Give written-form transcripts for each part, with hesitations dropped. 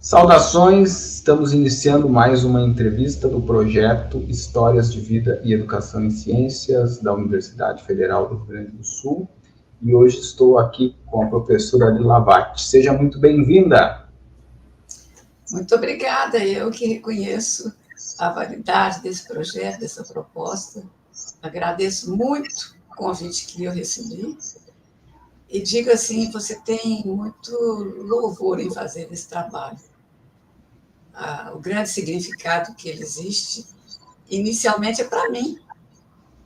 Saudações, estamos iniciando mais uma entrevista do projeto Histórias de Vida e Educação em Ciências da Universidade Federal do Rio Grande do Sul e hoje estou aqui com a professora Lila Vatti. Seja muito bem-vinda. Muito obrigada, eu que reconheço a validade desse projeto, dessa proposta. Agradeço muito o convite que eu recebi e digo assim, você tem muito louvor em fazer esse trabalho. O grande significado que ele existe, inicialmente é para mim.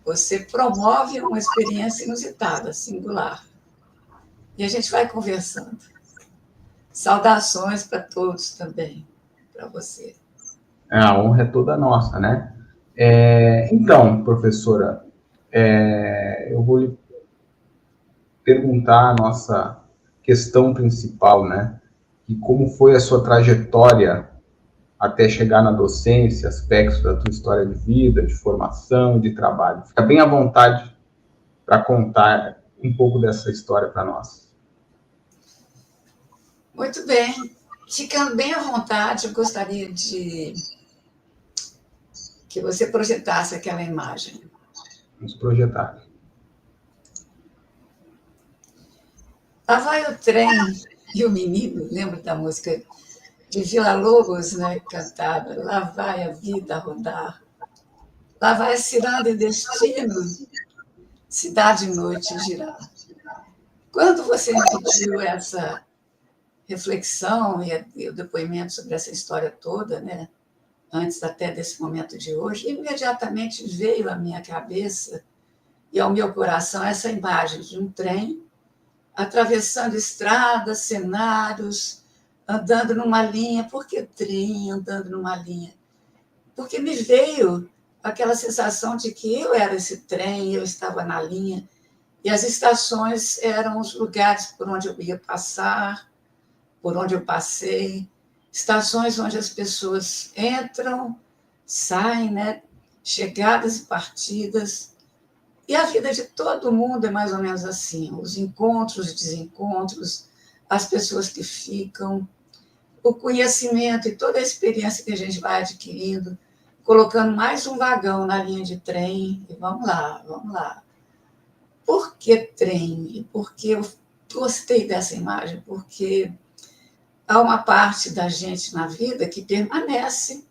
Você promove uma experiência inusitada, singular. E a gente vai conversando. Saudações para todos também, para você. A honra é toda nossa, né? Então, professora, eu vou lhe perguntar a nossa questão principal, né? E como foi a sua trajetória até chegar na docência, aspectos da tua história de vida, de formação, de trabalho. Fica bem à vontade para contar um pouco dessa história para nós. Muito bem. Ficando bem à vontade, eu gostaria de que você projetasse aquela imagem. Vamos projetar. Lá vai o trem e o menino, lembra da música de Villa-Lobos, né, cantada? Lá vai a vida rodar. Lá vai a ciranda e destino, cidade e noite girar. Quando você me pediu essa reflexão e o depoimento sobre essa história toda, né, antes até desse momento de hoje, imediatamente veio à minha cabeça e ao meu coração essa imagem de um trem atravessando estradas, cenários, andando numa linha. Por que trem andando numa linha? Porque me veio aquela sensação de que eu era esse trem, eu estava na linha, e as estações eram os lugares por onde eu ia passar, por onde eu passei, estações onde as pessoas entram, saem, né? Chegadas e partidas. E a vida de todo mundo é mais ou menos assim, os encontros, desencontros, as pessoas que ficam, o conhecimento e toda a experiência que a gente vai adquirindo, colocando mais um vagão na linha de trem, e vamos lá, vamos lá. Por que trem? E por que eu gostei dessa imagem? Porque há uma parte da gente na vida que permanece,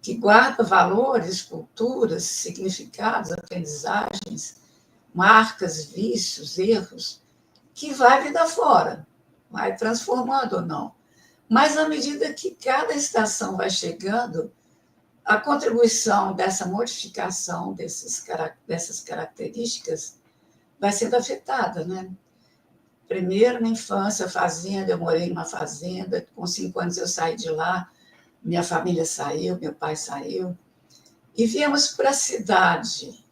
que guarda valores, culturas, significados, aprendizagens, marcas, vícios, erros, que vai vida fora, vai transformando ou não. Mas à medida que cada estação vai chegando, a contribuição dessa modificação dessas características vai sendo afetada, né? Primeiro, na infância, fazenda, eu morei numa fazenda, com 5 anos eu saí de lá, minha família saiu, meu pai saiu, e viemos para a cidade.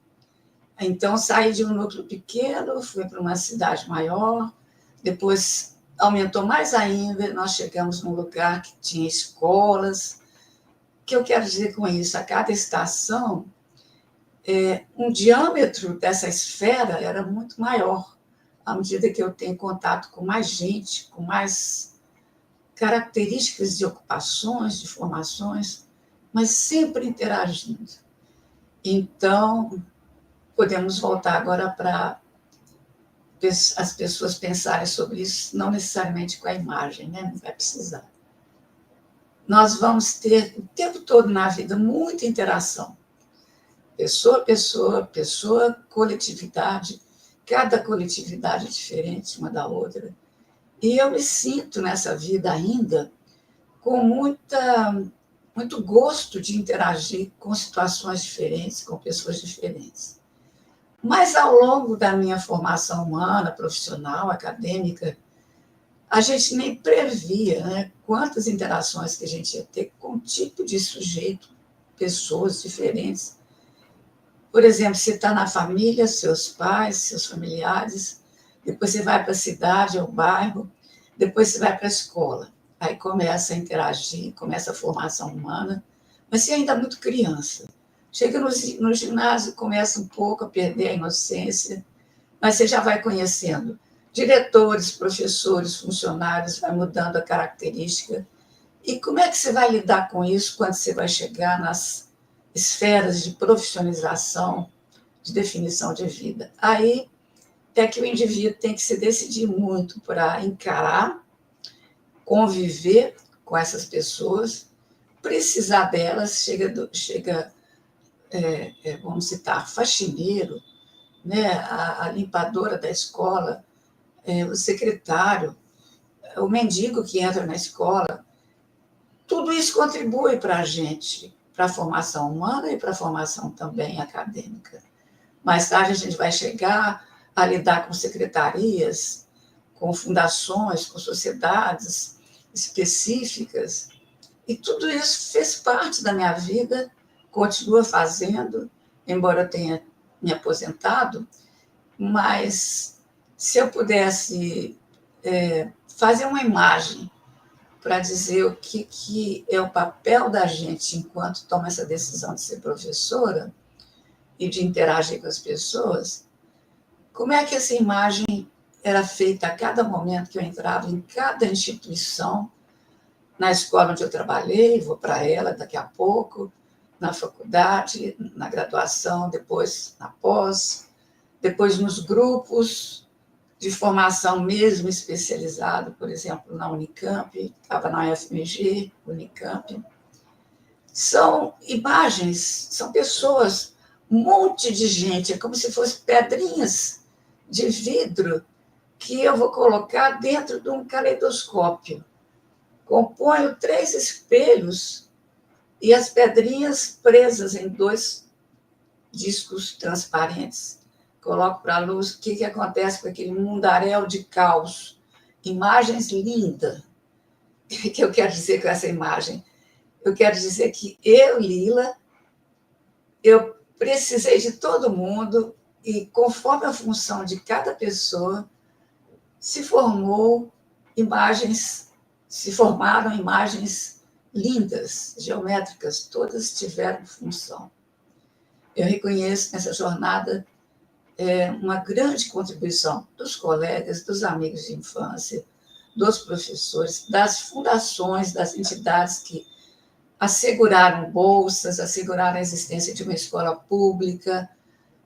Então, saí de um núcleo pequeno, fui para uma cidade maior, depois aumentou mais ainda, nós chegamos num lugar que tinha escolas. O que eu quero dizer com isso? A cada estação, um diâmetro dessa esfera era muito maior, à medida que eu tenho contato com mais gente, com mais características de ocupações, de formações, mas sempre interagindo. Então, podemos voltar agora para as pessoas pensarem sobre isso, não necessariamente com a imagem, né? Não vai precisar. Nós vamos ter o tempo todo na vida muita interação. Pessoa, pessoa, pessoa, coletividade, cada coletividade é diferente uma da outra. E eu me sinto nessa vida ainda com muito gosto de interagir com situações diferentes, com pessoas diferentes. Mas, ao longo da minha formação humana, profissional, acadêmica, a gente nem previa, né, quantas interações que a gente ia ter com um tipo de sujeito, pessoas diferentes. Por exemplo, você está na família, seus pais, seus familiares, depois você vai para a cidade, ao bairro, depois você vai para a escola. Aí começa a interagir, começa a formação humana, mas você ainda é muito criança. Chega no ginásio, começa um pouco a perder a inocência, mas você já vai conhecendo diretores, professores, funcionários, vai mudando a característica E como é que você vai lidar com isso quando você vai chegar nas esferas de profissionalização, de definição de vida? Aí é que o indivíduo tem que se decidir muito para encarar, conviver com essas pessoas, precisar delas, vamos citar, faxineiro, né, a limpadora da escola, o secretário, o mendigo que entra na escola. Tudo isso contribui para a gente, para a formação humana e para a formação também acadêmica. Mais tarde a gente vai chegar a lidar com secretarias, com fundações, com sociedades específicas, e tudo isso fez parte da minha vida, continua fazendo, embora eu tenha me aposentado, mas se eu pudesse fazer uma imagem para dizer o que é o papel da gente enquanto toma essa decisão de ser professora e de interagir com as pessoas, como é que essa imagem era feita a cada momento que eu entrava em cada instituição, na escola onde eu trabalhei, vou para ela daqui a pouco, na faculdade, na graduação, depois na pós, depois nos grupos de formação mesmo especializado, por exemplo, na Unicamp, estava na UFMG, Unicamp. São imagens, são pessoas, um monte de gente, é como se fossem pedrinhas de vidro que eu vou colocar dentro de um caleidoscópio. Componho 3 espelhos e as pedrinhas presas em 2 discos transparentes. Coloco para a luz o que acontece com aquele mundaréu de caos. Imagens lindas. O que eu quero dizer com essa imagem? Eu quero dizer que eu, Lila, eu precisei de todo mundo e, conforme a função de cada pessoa, se formaram imagens lindas, geométricas, todas tiveram função. Eu reconheço nessa jornada uma grande contribuição dos colegas, dos amigos de infância, dos professores, das fundações, das entidades que asseguraram bolsas, asseguraram a existência de uma escola pública.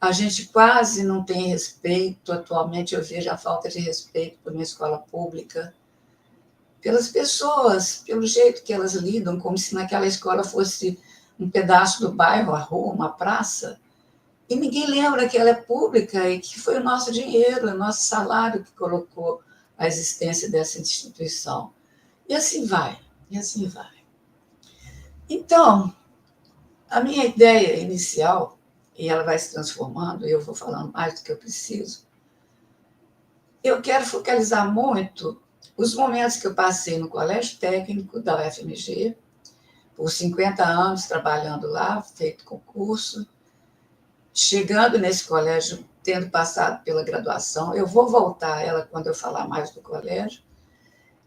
A gente quase não tem respeito, atualmente eu vejo a falta de respeito por uma escola pública, pelas pessoas, pelo jeito que elas lidam, como se naquela escola fosse um pedaço do bairro, a rua, uma praça, e ninguém lembra que ela é pública e que foi o nosso dinheiro, o nosso salário que colocou a existência dessa instituição. E assim vai, e assim vai. Então, a minha ideia inicial, e ela vai se transformando, e eu vou falando mais do que eu preciso, eu quero focalizar muito os momentos que eu passei no Colégio Técnico da UFMG, por 50 anos trabalhando lá, feito concurso, chegando nesse colégio, tendo passado pela graduação. Eu vou voltar a ela quando eu falar mais do colégio.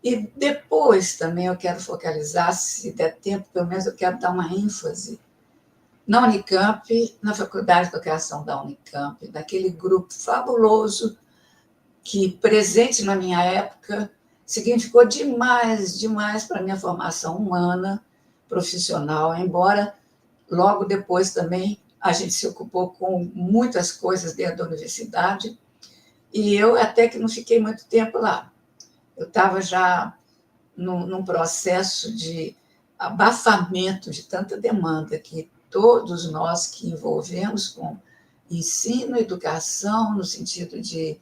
E depois também eu quero focalizar, se der tempo, pelo menos eu quero dar uma ênfase na Unicamp, na Faculdade de Educação da Unicamp, daquele grupo fabuloso que, presente na minha época, significou demais, demais para a minha formação humana, profissional, embora logo depois também a gente se ocupou com muitas coisas dentro da universidade, e eu até que não fiquei muito tempo lá. Eu estava já num processo de abafamento de tanta demanda que todos nós que envolvemos com ensino, educação, no sentido de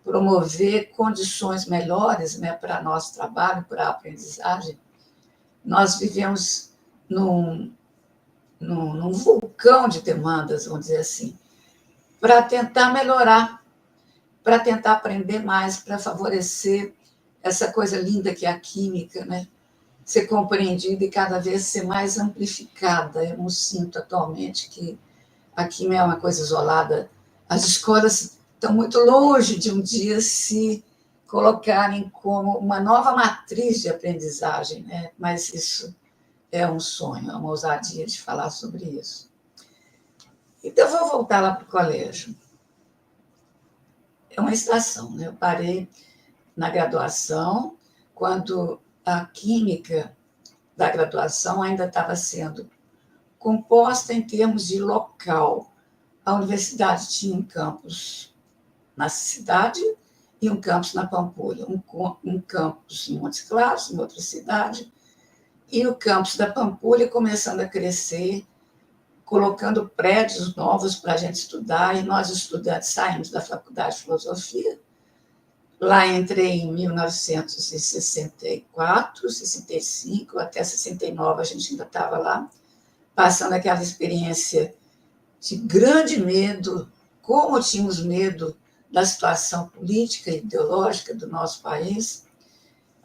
promover condições melhores, né, para nosso trabalho, para a aprendizagem, nós vivemos num vulcão de demandas, vamos dizer assim, para tentar melhorar, para tentar aprender mais, para favorecer essa coisa linda que é a química, né? Ser compreendida e cada vez ser mais amplificada. Eu não sinto atualmente que a química é uma coisa isolada. As escolas estão muito longe de um dia se colocarem como uma nova matriz de aprendizagem, né? Mas isso é um sonho, é uma ousadia de falar sobre isso. Então, eu vou voltar lá para o colégio. É uma estação, né? Eu parei na graduação, quando a química da graduação ainda estava sendo composta em termos de local. A universidade tinha um campus na cidade e um campus na Pampulha, um campus em Montes Claros, em outra cidade, e o campus da Pampulha começando a crescer, colocando prédios novos para a gente estudar, e nós, estudantes, saímos da Faculdade de Filosofia. Lá entrei em 1964, 65, até 69 a gente ainda estava lá, passando aquela experiência de grande medo, como tínhamos medo da situação política e ideológica do nosso país.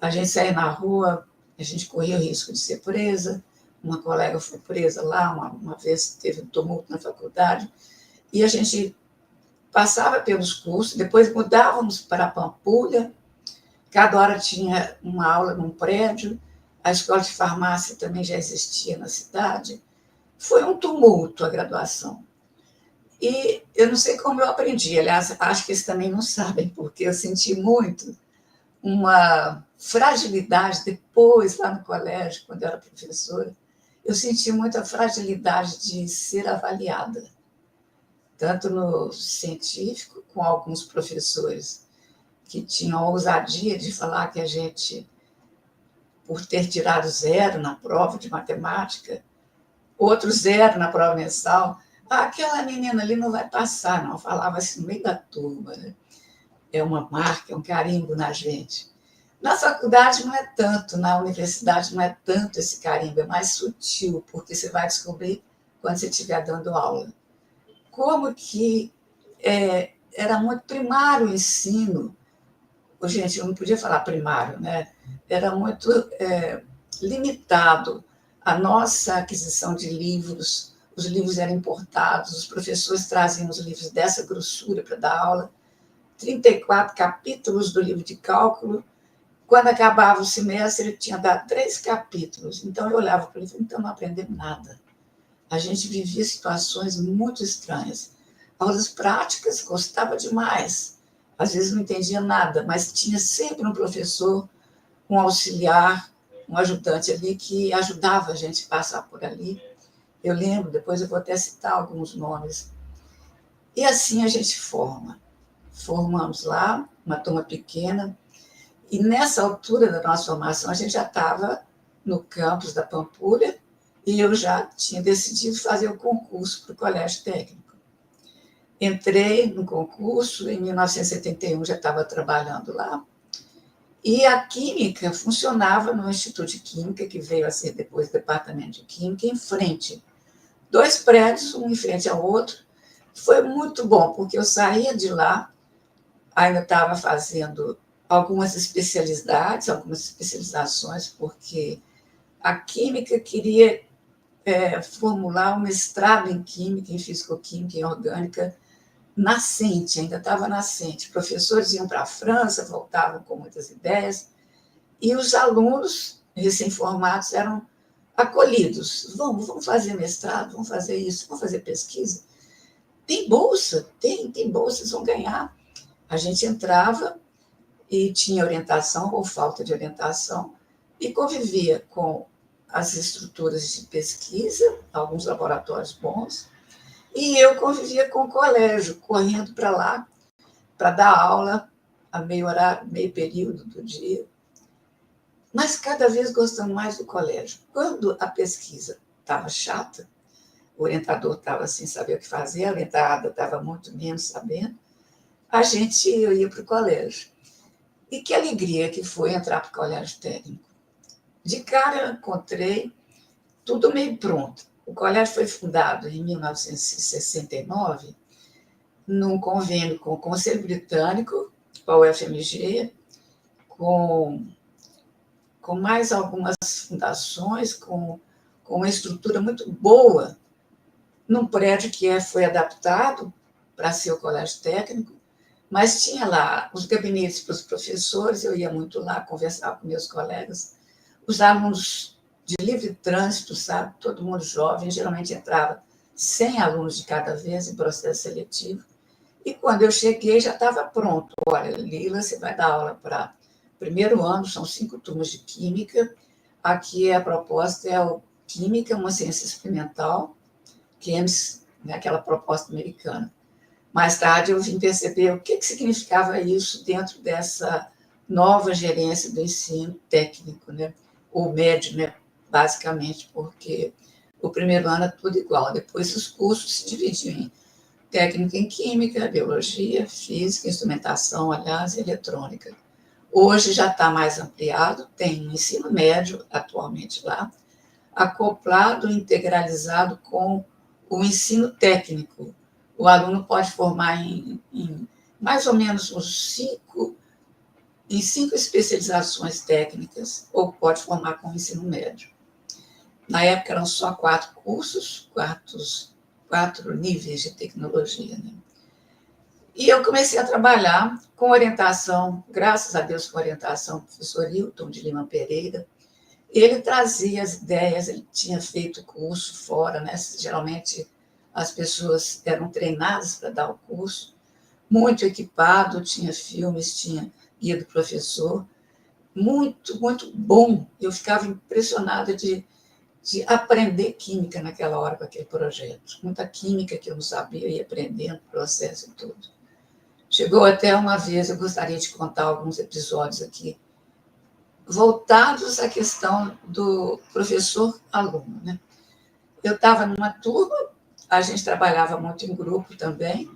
A gente saía na rua, a gente corria o risco de ser presa. Uma colega foi presa lá, uma vez teve um tumulto na faculdade, e a gente passava pelos cursos, depois mudávamos para a Pampulha, cada hora tinha uma aula num prédio, a escola de farmácia também já existia na cidade. Foi um tumulto a graduação. E eu não sei como eu aprendi, aliás, acho que eles também não sabem, porque eu senti muito uma fragilidade depois, lá no colégio, quando eu era professora, eu senti muita fragilidade de ser avaliada, tanto no científico, com alguns professores que tinham a ousadia de falar que a gente, por ter tirado 0 na prova de matemática, outro 0 na prova mensal, aquela menina ali não vai passar, não. Falava assim no meio da turma, né? É uma marca, é um carimbo na gente. Na faculdade não é tanto, na universidade não é tanto esse carimbo, é mais sutil, porque você vai descobrir quando você estiver dando aula. Como que era muito primário o ensino. Gente, eu não podia falar primário, né? Era muito limitado a nossa aquisição de livros. Os livros eram importados, os professores traziam os livros dessa grossura para dar aula, 34 capítulos do livro de cálculo. Quando acabava o semestre, ele tinha dado 3 capítulos. Então, eu olhava para ele e falei, então não aprendemos nada. A gente vivia situações muito estranhas. Aulas práticas, gostava demais. Às vezes não entendia nada, mas tinha sempre um professor, um auxiliar, um ajudante ali que ajudava a gente a passar por ali. Eu lembro, depois eu vou até citar alguns nomes. E assim a gente forma. Formamos lá, uma turma pequena, e nessa altura da nossa formação, a gente já estava no campus da Pampulha, e eu já tinha decidido fazer o concurso para o Colégio Técnico. Entrei no concurso, em 1971 já estava trabalhando lá, e a Química funcionava no Instituto de Química, que veio a ser depois o Departamento de Química, em frente. 2 prédios, um em frente ao outro. Foi muito bom, porque eu saía de lá, ainda estava fazendo algumas especialidades, algumas especializações, porque a Química queria formular um mestrado em Química, em Fisicoquímica, em Orgânica, nascente, ainda estava nascente. Professores iam para a França, voltavam com muitas ideias, e os alunos recém-formados eram acolhidos. Vamos fazer mestrado, vamos fazer isso, vamos fazer pesquisa. Tem bolsa, tem bolsa, vocês vão ganhar. A gente entrava e tinha orientação ou falta de orientação e convivia com as estruturas de pesquisa, alguns laboratórios bons, e eu convivia com o colégio, correndo para lá para dar aula a meio horário, meio período do dia, mas cada vez gostando mais do colégio. Quando a pesquisa estava chata, o orientador estava sem saber o que fazer, a orientada estava muito menos sabendo, eu ia para o colégio. E que alegria que foi entrar para o Colégio Técnico. De cara, eu encontrei tudo meio pronto. O colégio foi fundado em 1969, num convênio com o Conselho Britânico, com a UFMG, com mais algumas fundações, com uma estrutura muito boa, num prédio que foi adaptado para ser o Colégio Técnico, mas tinha lá os gabinetes para os professores, eu ia muito lá conversar com meus colegas, os alunos de livre trânsito, sabe, todo mundo jovem, geralmente entrava 100 alunos de cada vez em processo seletivo, e quando eu cheguei já estava pronto. Olha, Lila, você vai dar aula para primeiro ano, são 5 turmas de Química, Aqui a proposta é o Química, uma ciência experimental, QEMS, né, aquela proposta americana. Mais tarde eu vim perceber o que significava isso dentro dessa nova gerência do ensino técnico, né? Ou médio, né? Basicamente, porque o primeiro ano é tudo igual. Depois os cursos se dividiam em técnica em química, biologia, física, instrumentação, aliás, e eletrônica. Hoje já está mais ampliado, tem um ensino médio atualmente lá, acoplado, integralizado com o ensino técnico. O aluno pode formar em mais ou menos em cinco especializações técnicas, ou pode formar com o ensino médio. Na época eram só 4 cursos, 4 níveis de tecnologia. Né? E eu comecei a trabalhar com orientação, graças a Deus, com orientação do professor Hilton de Lima Pereira. Ele trazia as ideias, ele tinha feito curso fora, né? Geralmente as pessoas eram treinadas para dar o curso, muito equipado, tinha filmes, tinha guia do professor, muito, muito bom. Eu ficava impressionada de aprender química naquela hora com aquele projeto. Muita química que eu não sabia, eu ia aprendendo, processo e tudo. Chegou até uma vez, eu gostaria de contar alguns episódios aqui, voltados à questão do professor-aluno. Né? Eu estava numa turma, a gente trabalhava muito em grupo também,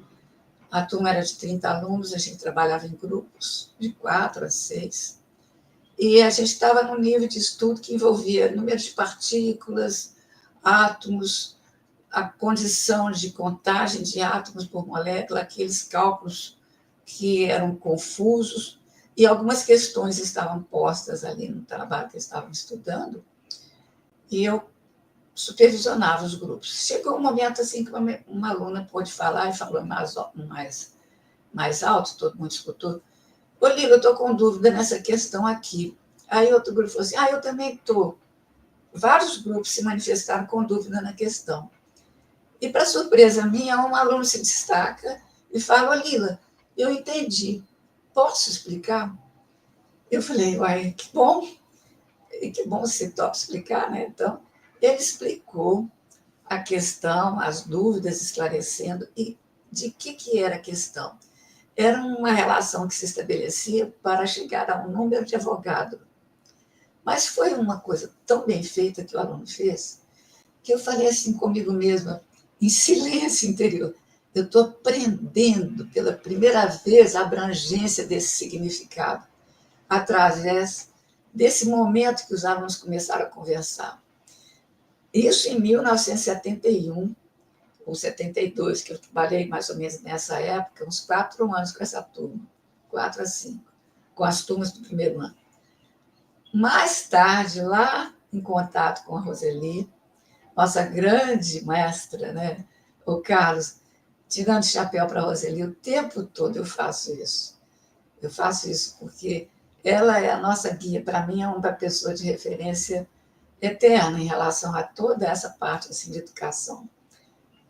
a turma era de 30 alunos, a gente trabalhava em grupos de 4 a 6, e a gente estava num nível de estudo que envolvia número de partículas, átomos, a condição de contagem de átomos por molécula, aqueles cálculos que eram confusos, e algumas questões estavam postas ali no trabalho que estavam estudando, e eu supervisionava os grupos. Chegou um momento assim que uma aluna pôde falar e falou mais alto, todo mundo escutou. Ô, Lila, eu estou com dúvida nessa questão aqui. Aí outro grupo falou assim, eu também estou. Vários grupos se manifestaram com dúvida na questão. E, para surpresa minha, um aluno se destaca e fala, ô, Lila, eu entendi, posso explicar? Eu falei, uai, que bom você topa explicar, né? Então, ele explicou a questão, as dúvidas, esclarecendo, e de que era a questão. Era uma relação que se estabelecia para chegar a um número de advogado. Mas foi uma coisa tão bem feita que o aluno fez, que eu falei assim comigo mesma, em silêncio interior, eu estou aprendendo pela primeira vez a abrangência desse significado, através desse momento que os alunos começaram a conversar. Isso em 1971 ou 72, que eu trabalhei mais ou menos nessa época, uns 4 anos com essa turma, 4 a 5, com as turmas do primeiro ano. Mais tarde, lá em contato com a Roseli, nossa grande mestra, né? O Carlos, tirando chapéu para a Roseli, o tempo todo eu faço isso. Eu faço isso porque ela é a nossa guia. Para mim, é uma pessoa de referência eterna em relação a toda essa parte assim, de educação.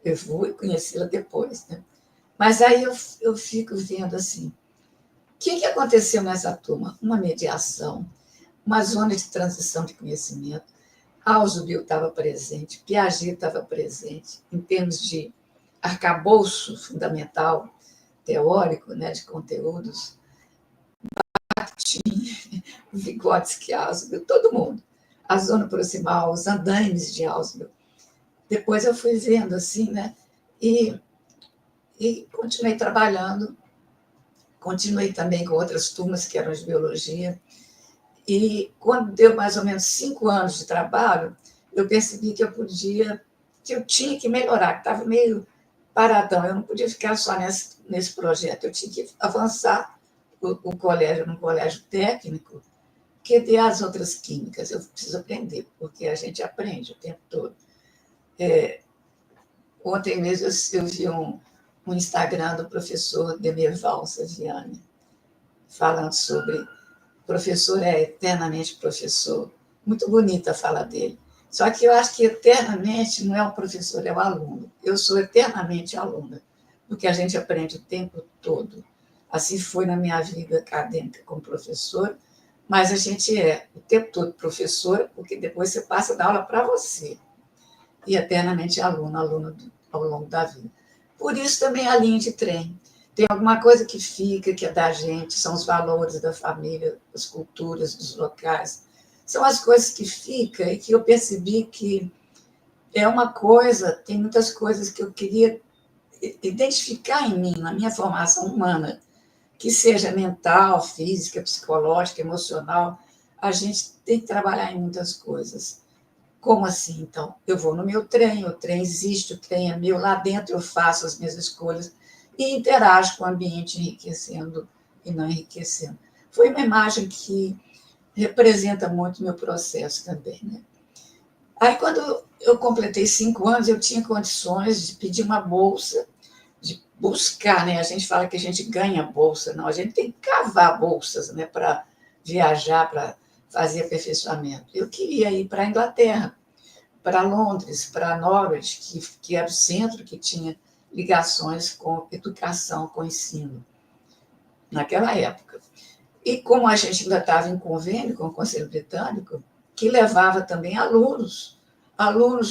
Eu vou conhecê-la depois. Né? Mas aí eu fico vendo assim, o que aconteceu nessa turma? Uma mediação, uma zona de transição de conhecimento. Ausubel estava presente, Piaget estava presente, em termos de arcabouço fundamental, teórico, né, de conteúdos, Bakhtin, Vygotsky, Ausubel, todo mundo. A zona proximal, os andaimes de Ausubel. Depois eu fui vendo assim, né, e continuei trabalhando, continuei também com outras turmas que eram de biologia, e quando deu mais ou menos 5 anos de trabalho, eu percebi que eu tinha que melhorar, que estava meio paradão, eu não podia ficar só nesse projeto, eu tinha que avançar o colégio num colégio técnico, que dê as outras químicas, eu preciso aprender, porque a gente aprende o tempo todo. Ontem mesmo eu vi um Instagram do professor Demerval Saviani, falando sobre professor é eternamente professor. Muito bonita a fala dele. Só que eu acho que eternamente não é o professor, é o aluno. Eu sou eternamente aluna, porque a gente aprende o tempo todo. Assim foi na minha vida acadêmica como professor, mas a gente é o tempo todo professora, porque depois você passa a dar aula para você, e eternamente aluna ao longo da vida. Por isso também a linha de trem. Tem alguma coisa que fica, que é da gente, são os valores da família, as culturas dos locais. São as coisas que ficam e que eu percebi que é uma coisa, tem muitas coisas que eu queria identificar em mim, na minha formação humana, que seja mental, física, psicológica, emocional, a gente tem que trabalhar em muitas coisas. Como assim, então? Eu vou no meu trem, o trem existe, o trem é meu, lá dentro eu faço as minhas escolhas e interajo com o ambiente, enriquecendo e não enriquecendo. Foi uma imagem que representa muito o meu processo também, né? Aí, quando eu completei 5 anos, eu tinha condições de pedir uma bolsa, de buscar, né? A gente fala que a gente ganha bolsa, não, a gente tem que cavar bolsas, né, para viajar, para fazer aperfeiçoamento. Eu queria ir para a Inglaterra, para Londres, para Norwich, que era o centro que tinha ligações com educação, com ensino, naquela época. E como a gente ainda estava em convênio com o Conselho Britânico, que levava também alunos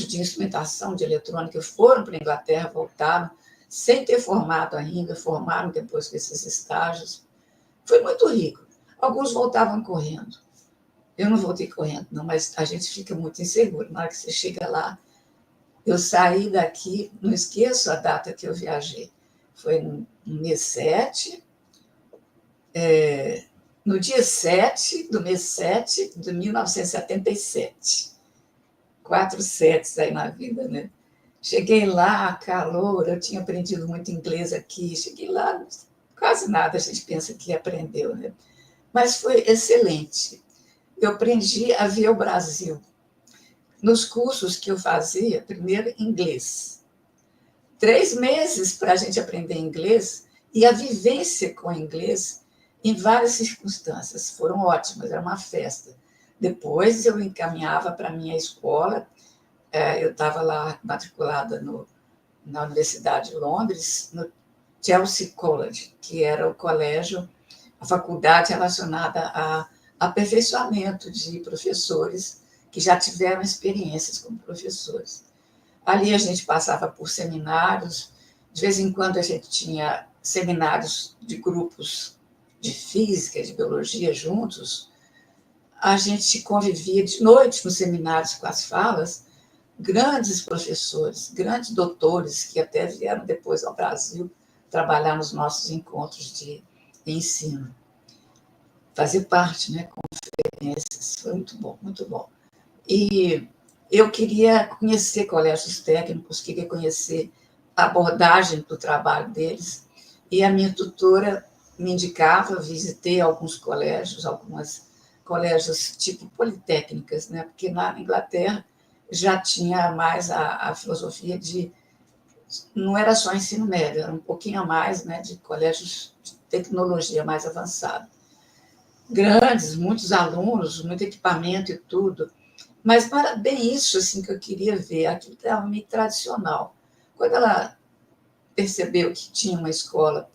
de instrumentação de eletrônica foram para a Inglaterra, voltaram, sem ter formado ainda, formaram depois com esses estágios. Foi muito rico. Alguns voltavam correndo. Eu não voltei correndo, não, mas a gente fica muito inseguro. Na hora que você chega lá, eu saí daqui, não esqueço a data que eu viajei. Foi no mês 7, no dia 7 do mês 7 de 1977. 4 setes aí na vida, né? Cheguei lá, calor, eu tinha aprendido muito inglês aqui. Cheguei lá, quase nada a gente pensa que aprendeu, né? Mas foi excelente. Eu aprendi a ver o Brasil. Nos cursos que eu fazia, primeiro inglês. 3 meses para a gente aprender inglês e a vivência com inglês em várias circunstâncias. Foram ótimas, era uma festa. Depois eu encaminhava para a minha escola, eu estava lá matriculada na Universidade de Londres, no Chelsea College, que era o colégio, a faculdade relacionada a aperfeiçoamento de professores que já tiveram experiências como professores. Ali a gente passava por seminários, de vez em quando a gente tinha seminários de grupos de física, de biologia juntos. A gente convivia de noite nos seminários com as falas, grandes professores, grandes doutores que até vieram depois ao Brasil trabalhar nos nossos encontros de ensino. Fazer parte, né, conferências, foi muito bom, muito bom. E eu queria conhecer colégios técnicos, queria conhecer a abordagem do trabalho deles, e a minha tutora me indicava, visitei alguns colégios, algumas colégios tipo politécnicas, né? Porque na Inglaterra já tinha mais a filosofia de... Não era só ensino médio, era um pouquinho a mais, né, de colégios de tecnologia mais avançada. Grandes, muitos alunos, muito equipamento e tudo, mas não era bem isso assim, que eu queria ver, aquilo estava meio tradicional. Quando ela percebeu que tinha uma escola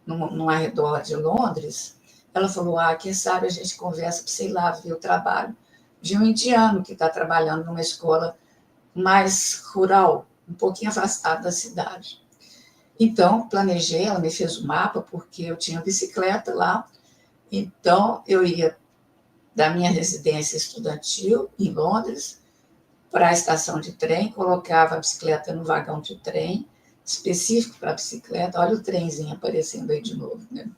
no arredor de Londres, ela falou, quem sabe a gente conversa para, sei lá, ver o trabalho de um indiano que está trabalhando numa escola mais rural, um pouquinho afastado da cidade. Então, planejei, ela me fez o mapa, porque eu tinha bicicleta lá, então eu ia da minha residência estudantil, em Londres, para a estação de trem, colocava a bicicleta no vagão de trem, específico para a bicicleta, olha o trenzinho aparecendo aí de novo, né?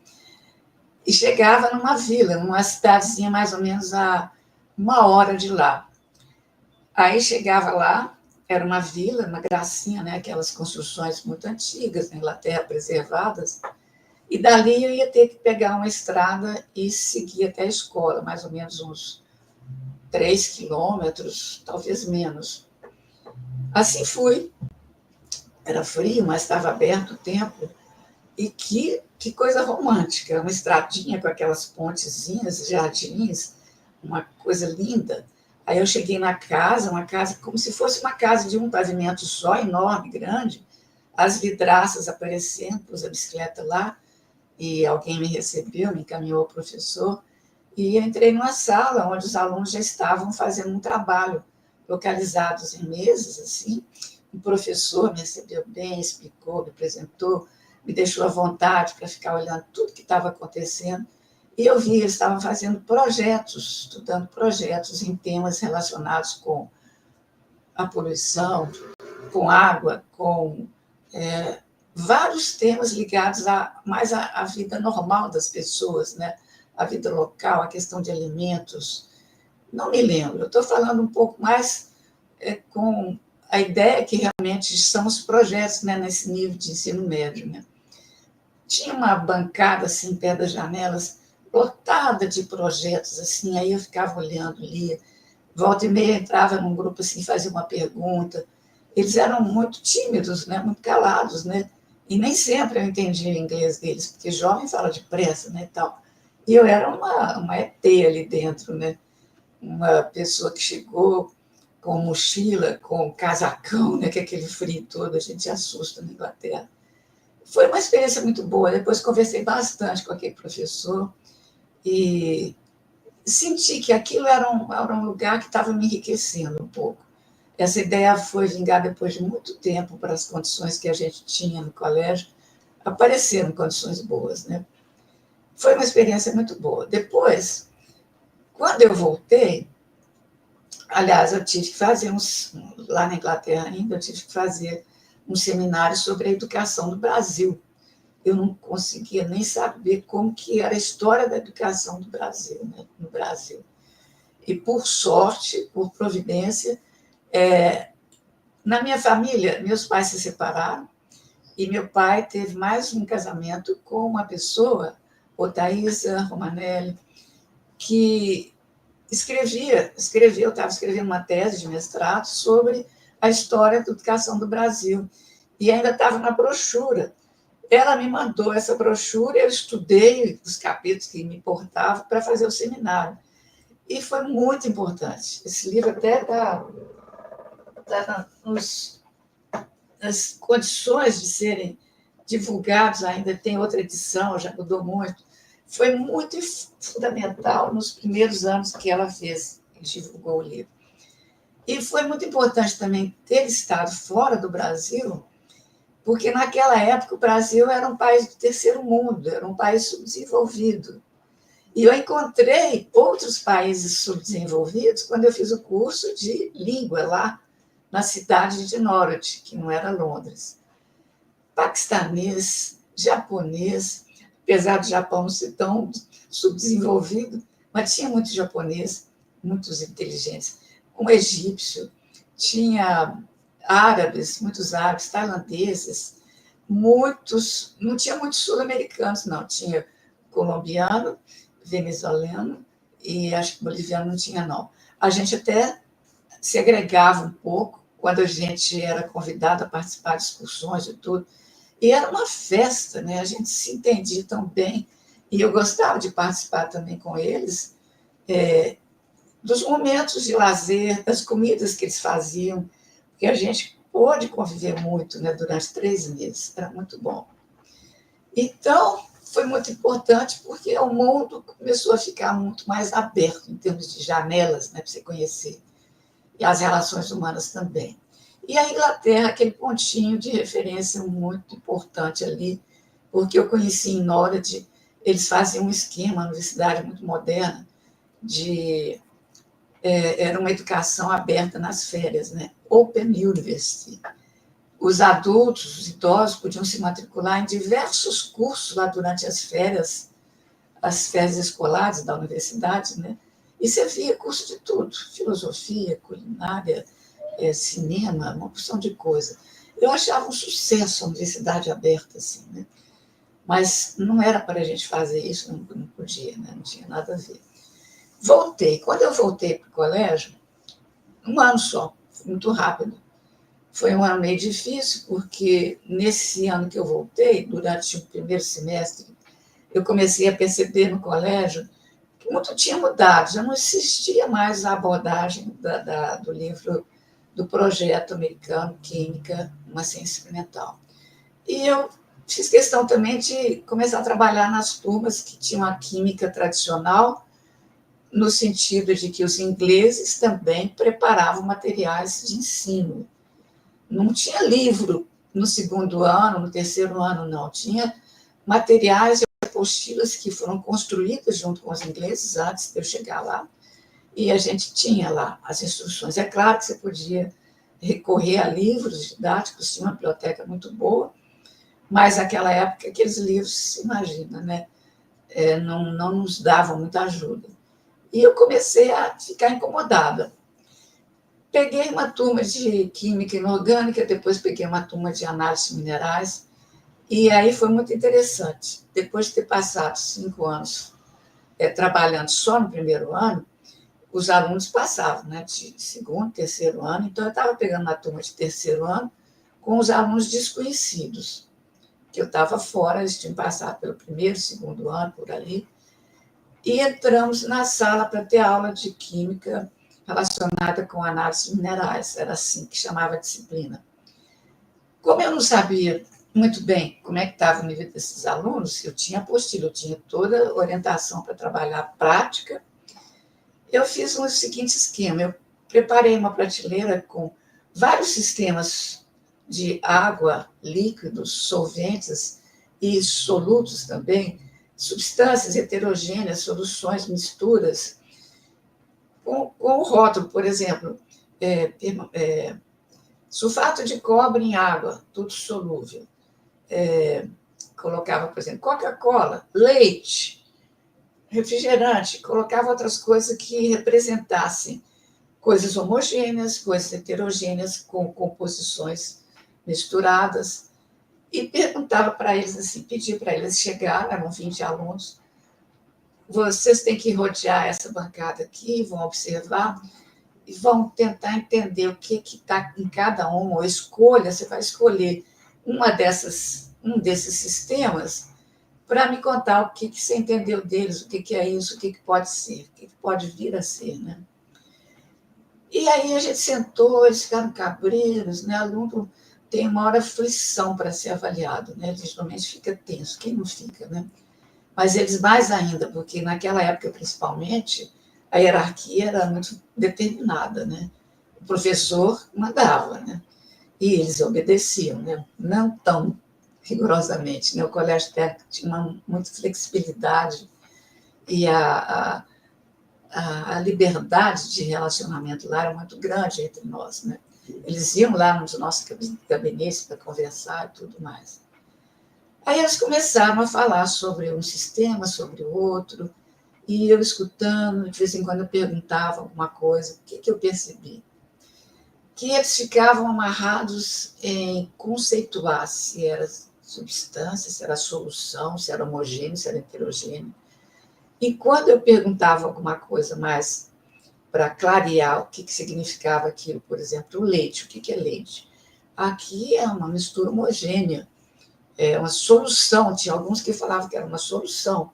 E chegava numa vila, numa cidadezinha mais ou menos a 1 hora de lá. Aí chegava lá, era uma vila, uma gracinha, né? Aquelas construções muito antigas, na Inglaterra, preservadas, e dali eu ia ter que pegar uma estrada e seguir até a escola, mais ou menos uns 3 quilômetros, talvez menos. Assim fui. Era frio, mas estava aberto o tempo. E que coisa romântica, uma estradinha com aquelas pontezinhas, jardins, uma coisa linda. Aí eu cheguei na casa, uma casa como se fosse uma casa de um pavimento só, enorme, grande, as vidraças aparecendo, pus a bicicleta lá, e alguém me recebeu, me encaminhou ao professor, E entrei numa sala onde os alunos já estavam fazendo um trabalho, localizados em mesas, assim. O professor me recebeu bem, explicou, me apresentou, me deixou à vontade para ficar olhando tudo que estava acontecendo. E eu vi, eles estavam fazendo projetos, estudando projetos em temas relacionados com a poluição, com água, com vários temas ligados mais à vida normal das pessoas, né? A vida local, a questão de alimentos. Não me lembro, eu estou falando um pouco mais com a ideia que realmente são os projetos, né, nesse nível de ensino médio. Né? Tinha uma bancada assim, perto das janelas, lotada de projetos, assim, aí eu ficava olhando, lia. Volta e meia entrava num grupo assim, fazia uma pergunta. Eles eram muito tímidos, né, muito calados, né? E nem sempre eu entendia o inglês deles, porque jovem fala depressa, né, e tal. E eu era uma ET ali dentro, né? Uma pessoa que chegou com mochila, com casacão, né, que é aquele frio todo, a gente se assusta na Inglaterra. Foi uma experiência muito boa. Depois conversei bastante com aquele professor e senti que aquilo era um lugar que estava me enriquecendo um pouco. Essa ideia foi vingar depois de muito tempo para as condições que a gente tinha no colégio, apareceram condições boas, né? Foi uma experiência muito boa. Depois, quando eu voltei, aliás, eu tive que fazer lá na Inglaterra ainda, eu tive que fazer um seminário sobre a educação do Brasil. Eu não conseguia nem saber como que era a história da educação do Brasil, né, no Brasil. E, por sorte, por providência, na minha família, meus pais se separaram e meu pai teve mais um casamento com uma pessoa, Otaísa Romanelli, que eu estava escrevendo uma tese de mestrado sobre a história da educação do Brasil, e ainda estava na brochura. Ela me mandou essa brochura, eu estudei os capítulos que me importavam para fazer o seminário. E foi muito importante. Esse livro até está nas condições de serem divulgados ainda, tem outra edição, já mudou muito. Foi muito fundamental nos primeiros anos que ela fez, que divulgou o livro. E foi muito importante também ter estado fora do Brasil, porque naquela época o Brasil era um país do terceiro mundo, era um país subdesenvolvido. E eu encontrei outros países subdesenvolvidos quando eu fiz o curso de língua lá na cidade de Norwich, que não era Londres. Paquistanês, japonês, apesar do Japão não ser tão subdesenvolvido, mas tinha muito japonês, muitos inteligentes, um egípcio, tinha árabes, muitos árabes, tailandeses, muitos, não tinha muitos sul-americanos, não, tinha colombiano, venezuelano e acho que boliviano não tinha, não. A gente até se agregava um pouco quando a gente era convidado a participar de excursões e tudo. E era uma festa, né? A gente se entendia tão bem. E eu gostava de participar também com eles, dos momentos de lazer, das comidas que eles faziam, porque a gente pôde conviver muito, né, durante 3 meses. Era muito bom. Então, foi muito importante porque o mundo começou a ficar muito mais aberto em termos de janelas, né, para você conhecer. E as relações humanas também. E a Inglaterra, aquele pontinho de referência muito importante ali, porque eu conheci em Norwich, eles faziam um esquema, uma universidade muito moderna, era uma educação aberta nas férias, né? Open University. Os adultos, os idosos, podiam se matricular em diversos cursos lá durante as férias escolares da universidade, né? E você via curso de tudo, filosofia, culinária, cinema, uma porção de coisa. Eu achava um sucesso a universidade aberta, assim, né? Mas não era para a gente fazer isso, não podia, né? Não tinha nada a ver. Voltei. Quando eu voltei para o colégio, 1 ano só, muito rápido. Foi um ano meio difícil, porque nesse ano que eu voltei, durante o primeiro semestre, eu comecei a perceber no colégio que muito tinha mudado, já não existia mais a abordagem do livro do projeto americano Química, uma ciência experimental. E eu fiz questão também de começar a trabalhar nas turmas que tinham a química tradicional no sentido de que os ingleses também preparavam materiais de ensino. Não tinha livro no segundo ano, no terceiro ano, não. Tinha materiais e apostilas que foram construídas junto com os ingleses antes de eu chegar lá, e a gente tinha lá as instruções. É claro que você podia recorrer a livros didáticos, tinha uma biblioteca muito boa, mas naquela época aqueles livros, imagina, né? Não nos davam muita ajuda. E eu comecei a ficar incomodada. Peguei uma turma de química inorgânica, depois peguei uma turma de análise de minerais, e aí foi muito interessante. Depois de ter passado 5 anos trabalhando só no primeiro ano, os alunos passavam, né, de segundo, terceiro ano, então eu estava pegando uma turma de terceiro ano com os alunos desconhecidos, que eu estava fora, eles tinham passado pelo primeiro, segundo ano, por ali, e entramos na sala para ter aula de química relacionada com análise de minerais, era assim que chamava a disciplina. Como eu não sabia muito bem como é que estava o nível desses alunos, eu tinha apostila, eu tinha toda a orientação para trabalhar prática, eu fiz o seguinte esquema, eu preparei uma prateleira com vários sistemas de água, líquidos, solventes e solutos também, substâncias heterogêneas, soluções, misturas, com o rótulo, por exemplo, sulfato de cobre em água, tudo solúvel. Colocava, por exemplo, Coca-Cola, leite, refrigerante, colocava outras coisas que representassem coisas homogêneas, coisas heterogêneas, com composições misturadas, e perguntava para eles assim, pedi para eles chegar, eram 20 alunos, vocês têm que rodear essa bancada aqui, vão observar e vão tentar entender o que está em cada uma, ou escolha, você vai escolher um desses sistemas para me contar o que você entendeu deles, o que é isso, o que pode ser, o que pode vir a ser, né? E aí a gente sentou, eles ficaram cabreiros, né? Aluno tem uma hora aflição para ser avaliado, né? Ele geralmente fica tenso, quem não fica, né? Mas eles mais ainda, porque naquela época, principalmente, a hierarquia era muito determinada, né? O professor mandava, né? E eles obedeciam, né? Não tão rigorosamente, né? O colégio técnico tinha muita flexibilidade e a liberdade de relacionamento lá era muito grande entre nós, né? Eles iam lá nos nossos gabinetes para conversar e tudo mais. Aí eles começaram a falar sobre um sistema, sobre o outro, e eu escutando, de vez em quando eu perguntava alguma coisa, o que eu percebi? Que eles ficavam amarrados em conceituar se era substância, se era solução, se era homogêneo, se era heterogêneo. E quando eu perguntava alguma coisa mais para clarear o que significava aquilo, por exemplo, o leite, o que é leite? Aqui é uma mistura homogênea, é uma solução, tinha alguns que falavam que era uma solução.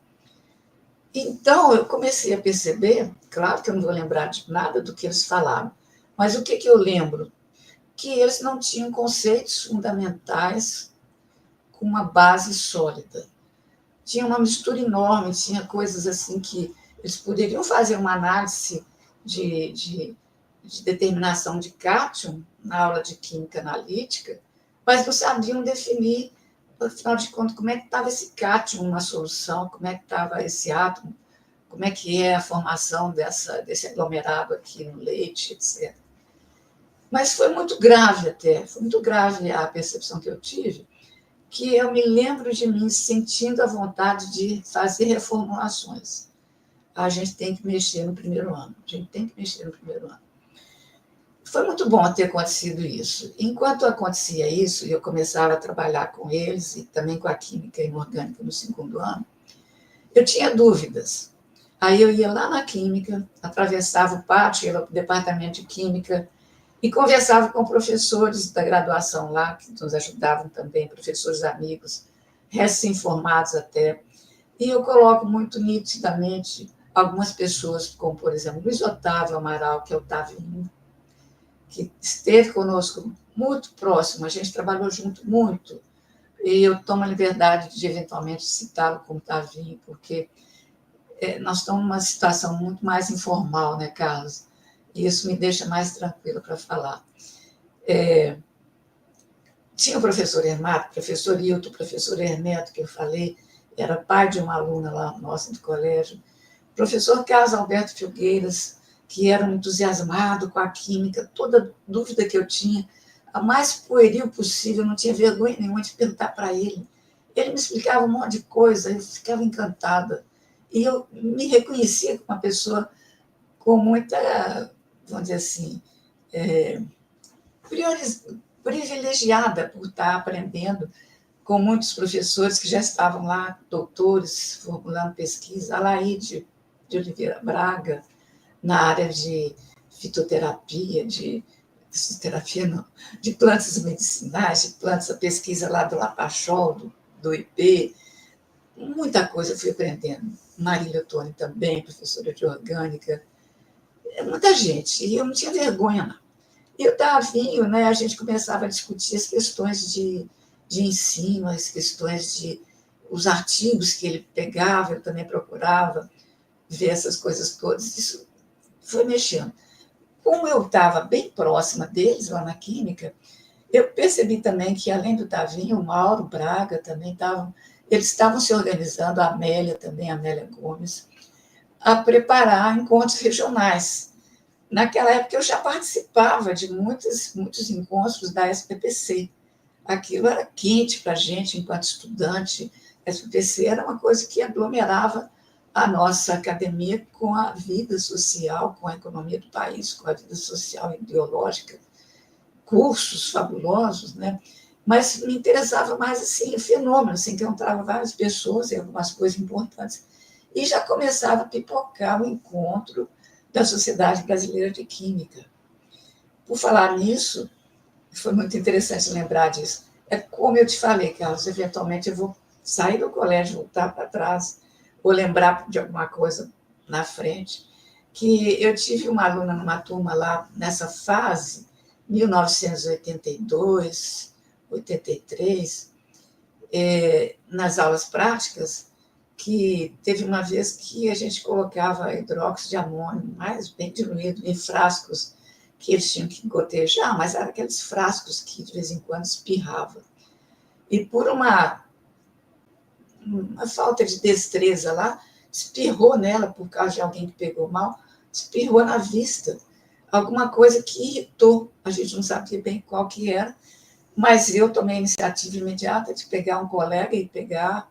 Então, eu comecei a perceber, claro que eu não vou lembrar de nada do que eles falaram, mas o que eu lembro? Que eles não tinham conceitos fundamentais com uma base sólida. Tinha uma mistura enorme, tinha coisas assim que eles poderiam fazer uma análise de determinação de cátion na aula de química analítica, mas não sabiam definir, afinal de contas, como é que estava esse cátion na solução, como é que estava esse átomo, como é que é a formação desse aglomerado aqui no leite, etc. Mas foi muito grave até, foi muito grave a percepção que eu tive, que eu me lembro de mim sentindo a vontade de fazer reformulações. A gente tem que mexer no primeiro ano, a gente tem que mexer no primeiro ano. Foi muito bom ter acontecido isso. Enquanto acontecia isso, e eu começava a trabalhar com eles, e também com a química inorgânica no segundo ano, eu tinha dúvidas. Aí eu ia lá na química, atravessava o pátio, ia para o departamento de química, e conversava com professores da graduação lá, que nos ajudavam também, professores amigos, recém-formados até. E eu coloco muito nitidamente algumas pessoas, como, por exemplo, Luiz Otávio Amaral, que é o Tavinho, que esteve conosco muito próximo, a gente trabalhou junto muito, e eu tomo a liberdade de, eventualmente, citá-lo como Tavinho, porque nós estamos numa situação muito mais informal, né, Carlos? E isso me deixa mais tranquila para falar. Tinha o professor Hermato, professor Hilton, professor Hermeto, que eu falei, era pai de uma aluna lá nossa do colégio, professor Carlos Alberto Filgueiras, que era um entusiasmado com a química, toda dúvida que eu tinha, a mais pueril possível, não tinha vergonha nenhuma de perguntar para ele. Ele me explicava um monte de coisa, eu ficava encantada. E eu me reconhecia como uma pessoa com muita, vamos dizer assim, privilegiada por estar aprendendo com muitos professores que já estavam lá, doutores, formulando pesquisa, Alaide de Oliveira Braga, na área de fitoterapia, de plantas medicinais, de plantas, a pesquisa lá do Lapachol, do IP, muita coisa eu fui aprendendo. Marília Toni também, professora de orgânica, muita gente, e eu não tinha vergonha, não. E o Tavinho, né, a gente começava a discutir as questões de ensino, as questões de os artigos que ele pegava, eu também procurava ver essas coisas todas, isso foi mexendo. Como eu estava bem próxima deles lá na Química, eu percebi também que, além do Tavinho, o Mauro Braga também eles estavam se organizando, a Amélia também, a Amélia Gomes, a preparar encontros regionais. Naquela época, eu já participava de muitos encontros da SPPC. Aquilo era quente para a gente, enquanto estudante. A SPPC era uma coisa que aglomerava a nossa academia com a vida social, com a economia do país, com a vida social e ideológica. Cursos fabulosos, né? Mas me interessava mais assim, o fenômeno, assim, que encontrava várias pessoas e algumas coisas importantes. E já começava a pipocar o encontro da Sociedade Brasileira de Química. Por falar nisso, foi muito interessante lembrar disso. É como eu te falei, Carlos, eventualmente eu vou sair do colégio, voltar para trás, ou lembrar de alguma coisa na frente, que eu tive uma aluna numa turma lá, nessa fase, 1982, 83, nas aulas práticas, que teve uma vez que a gente colocava hidróxido de amônio, mais bem diluído, em frascos que eles tinham que gotejar, mas eram aqueles frascos que de vez em quando espirrava. E por uma falta de destreza lá, espirrou nela, por causa de alguém que pegou mal, espirrou na vista. Alguma coisa que irritou, a gente não sabia bem qual que era, mas eu tomei a iniciativa imediata de pegar um colega e pegar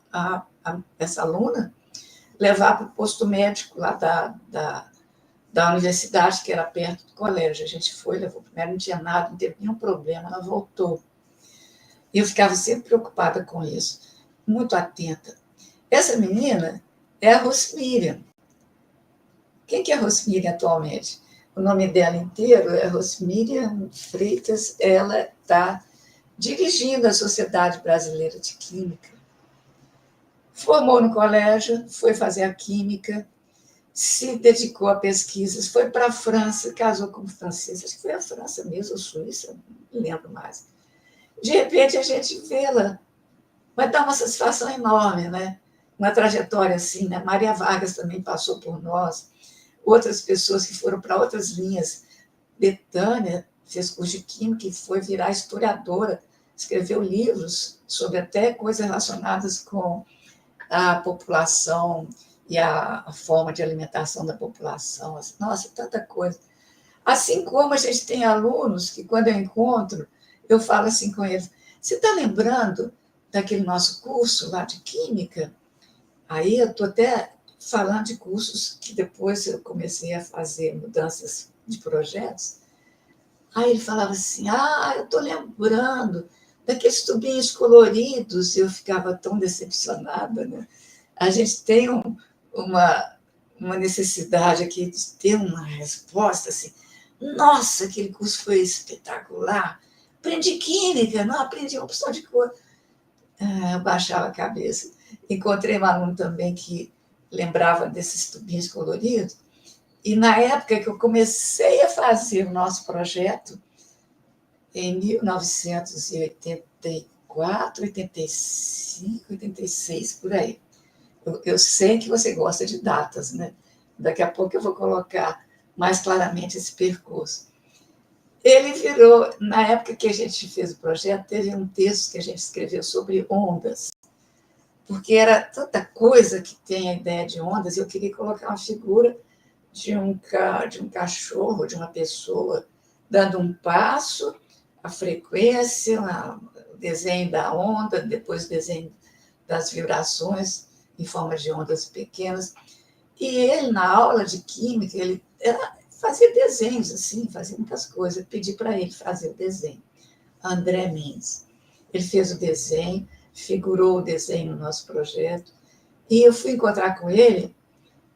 essa aluna, levar para o posto médico lá da universidade, que era perto do colégio. A gente foi, levou primeiro, não tinha nada, não teve nenhum problema, ela voltou. E eu ficava sempre preocupada com isso, muito atenta. Essa menina é a Rosmiriam. Quem que é a Rosmiriam atualmente? O nome dela inteiro é Rosmiriam Freitas, ela está dirigindo a Sociedade Brasileira de Química. Formou no colégio, foi fazer a química, se dedicou a pesquisas, foi para a França, casou com um francês, acho que foi a França mesmo, ou Suíça, não lembro mais. De repente, a gente vê-la, vai dar uma satisfação enorme, né? Uma trajetória assim, né? Maria Vargas também passou por nós, outras pessoas que foram para outras linhas. Betânia fez curso de Química e foi virar historiadora, escreveu livros sobre até coisas relacionadas com a população e a forma de alimentação da população. Nossa, tanta coisa. Assim como a gente tem alunos que, quando eu encontro, eu falo assim com eles, você está lembrando daquele nosso curso lá de Química? Aí eu estou até falando de cursos que depois eu comecei a fazer mudanças de projetos. Aí ele falava assim, eu estou lembrando daqueles tubinhos coloridos, e eu ficava tão decepcionada, né? A gente tem uma necessidade aqui de ter uma resposta assim, nossa, aquele curso foi espetacular, aprendi química, não aprendi uma opção de cor. Eu baixava a cabeça. Encontrei um aluno também que lembrava desses tubinhos coloridos, e na época que eu comecei a fazer o nosso projeto, em 1984, 85, 86, por aí, Eu sei que você gosta de datas, né? Daqui a pouco eu vou colocar mais claramente esse percurso. Ele virou, na época que a gente fez o projeto, teve um texto que a gente escreveu sobre ondas, porque era tanta coisa que tem a ideia de ondas, e eu queria colocar uma figura de um cachorro, de uma pessoa, dando um passo, a frequência, o desenho da onda, depois o desenho das vibrações em forma de ondas pequenas. E ele, na aula de química, ele fazia desenhos, assim, fazia muitas coisas. Eu pedi para ele fazer o desenho. André Mendes. Ele fez o desenho, figurou o desenho no nosso projeto. E eu fui encontrar com ele,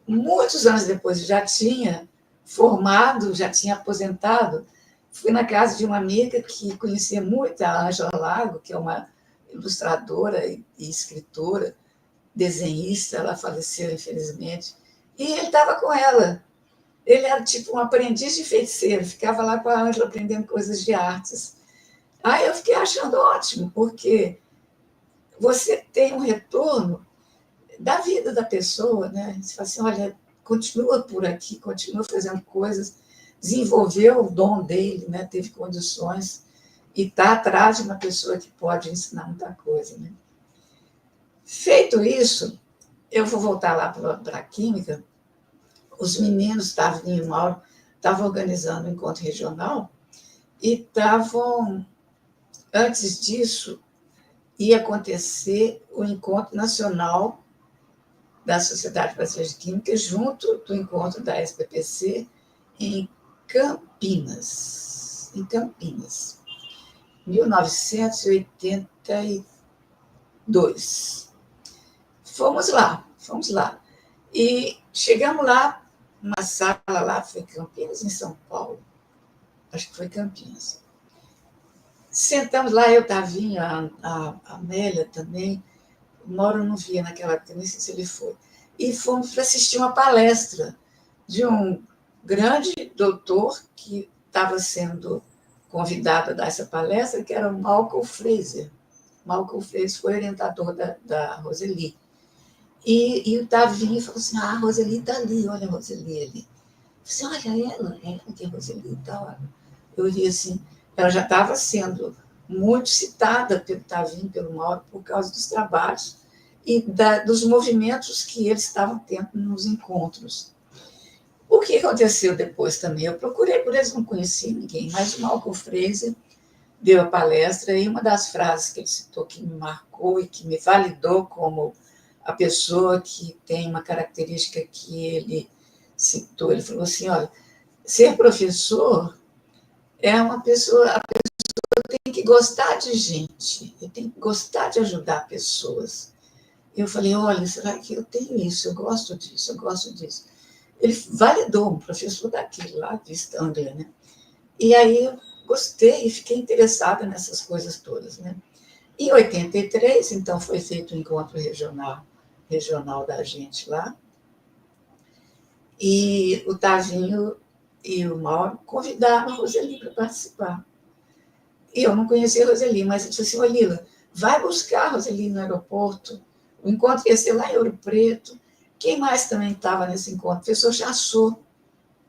muitos anos depois, já tinha formado, já tinha aposentado. Fui na casa de uma amiga que conhecia muito, a Ângela Lago, que é uma ilustradora e escritora, desenhista, ela faleceu, infelizmente. E ele estava com ela. Ele era tipo um aprendiz de feiticeiro, ficava lá com a Ângela aprendendo coisas de artes. Aí eu fiquei achando ótimo, porque você tem um retorno da vida da pessoa, né? Você fala assim, olha, continua por aqui, continua fazendo coisas, desenvolveu o dom dele, né? Teve condições e está atrás de uma pessoa que pode ensinar muita coisa, né? Feito isso, eu vou voltar lá para a química. Os meninos, Tavinho e Mauro, estavam organizando um encontro regional e estavam, antes disso, ia acontecer o encontro nacional da Sociedade Brasileira de Química, junto do encontro da SBPC, em Campinas. Em Campinas, 1982. Fomos lá. E chegamos lá, uma sala lá, foi Campinas, em São Paulo. Acho que foi Campinas. Sentamos lá, eu, Tavinho, a Amélia também. O Mauro não via naquela época, nem sei se ele foi. E fomos para assistir uma palestra de um grande doutor que estava sendo convidado a dar essa palestra, que era o Malcolm Fraser. Malcolm Fraser foi orientador da Roseli. E o Tavinho falou assim, a Roseli está ali, olha a Roseli ali. Eu falei, olha ela que é a Roseli e tal. Eu vi assim, ela já estava sendo muito citada pelo Tavinho, pelo Mauro, por causa dos trabalhos e dos movimentos que eles estavam tendo nos encontros. O que aconteceu depois também? Eu procurei por eles, não conhecia ninguém, mas o Malcolm Fraser deu a palestra e uma das frases que ele citou que me marcou e que me validou como a pessoa que tem uma característica que ele citou, ele falou assim, olha, ser professor é uma pessoa, a pessoa tem que gostar de gente, tem que gostar de ajudar pessoas. Eu falei, olha, será que eu tenho isso? Eu gosto disso, eu gosto disso. Ele validou, um professor daquele lá, de Anglia, né? E aí eu gostei e fiquei interessada nessas coisas todas, né? Em 83, então, foi feito um encontro regional da gente lá, e o Tavinho e o Mauro convidaram a Roseli para participar. E eu não conhecia a Roseli, mas eu disse assim, ô Lila, vai buscar a Roseli no aeroporto, o encontro ia ser lá em Ouro Preto. Quem mais também estava nesse encontro? O professor Chassot.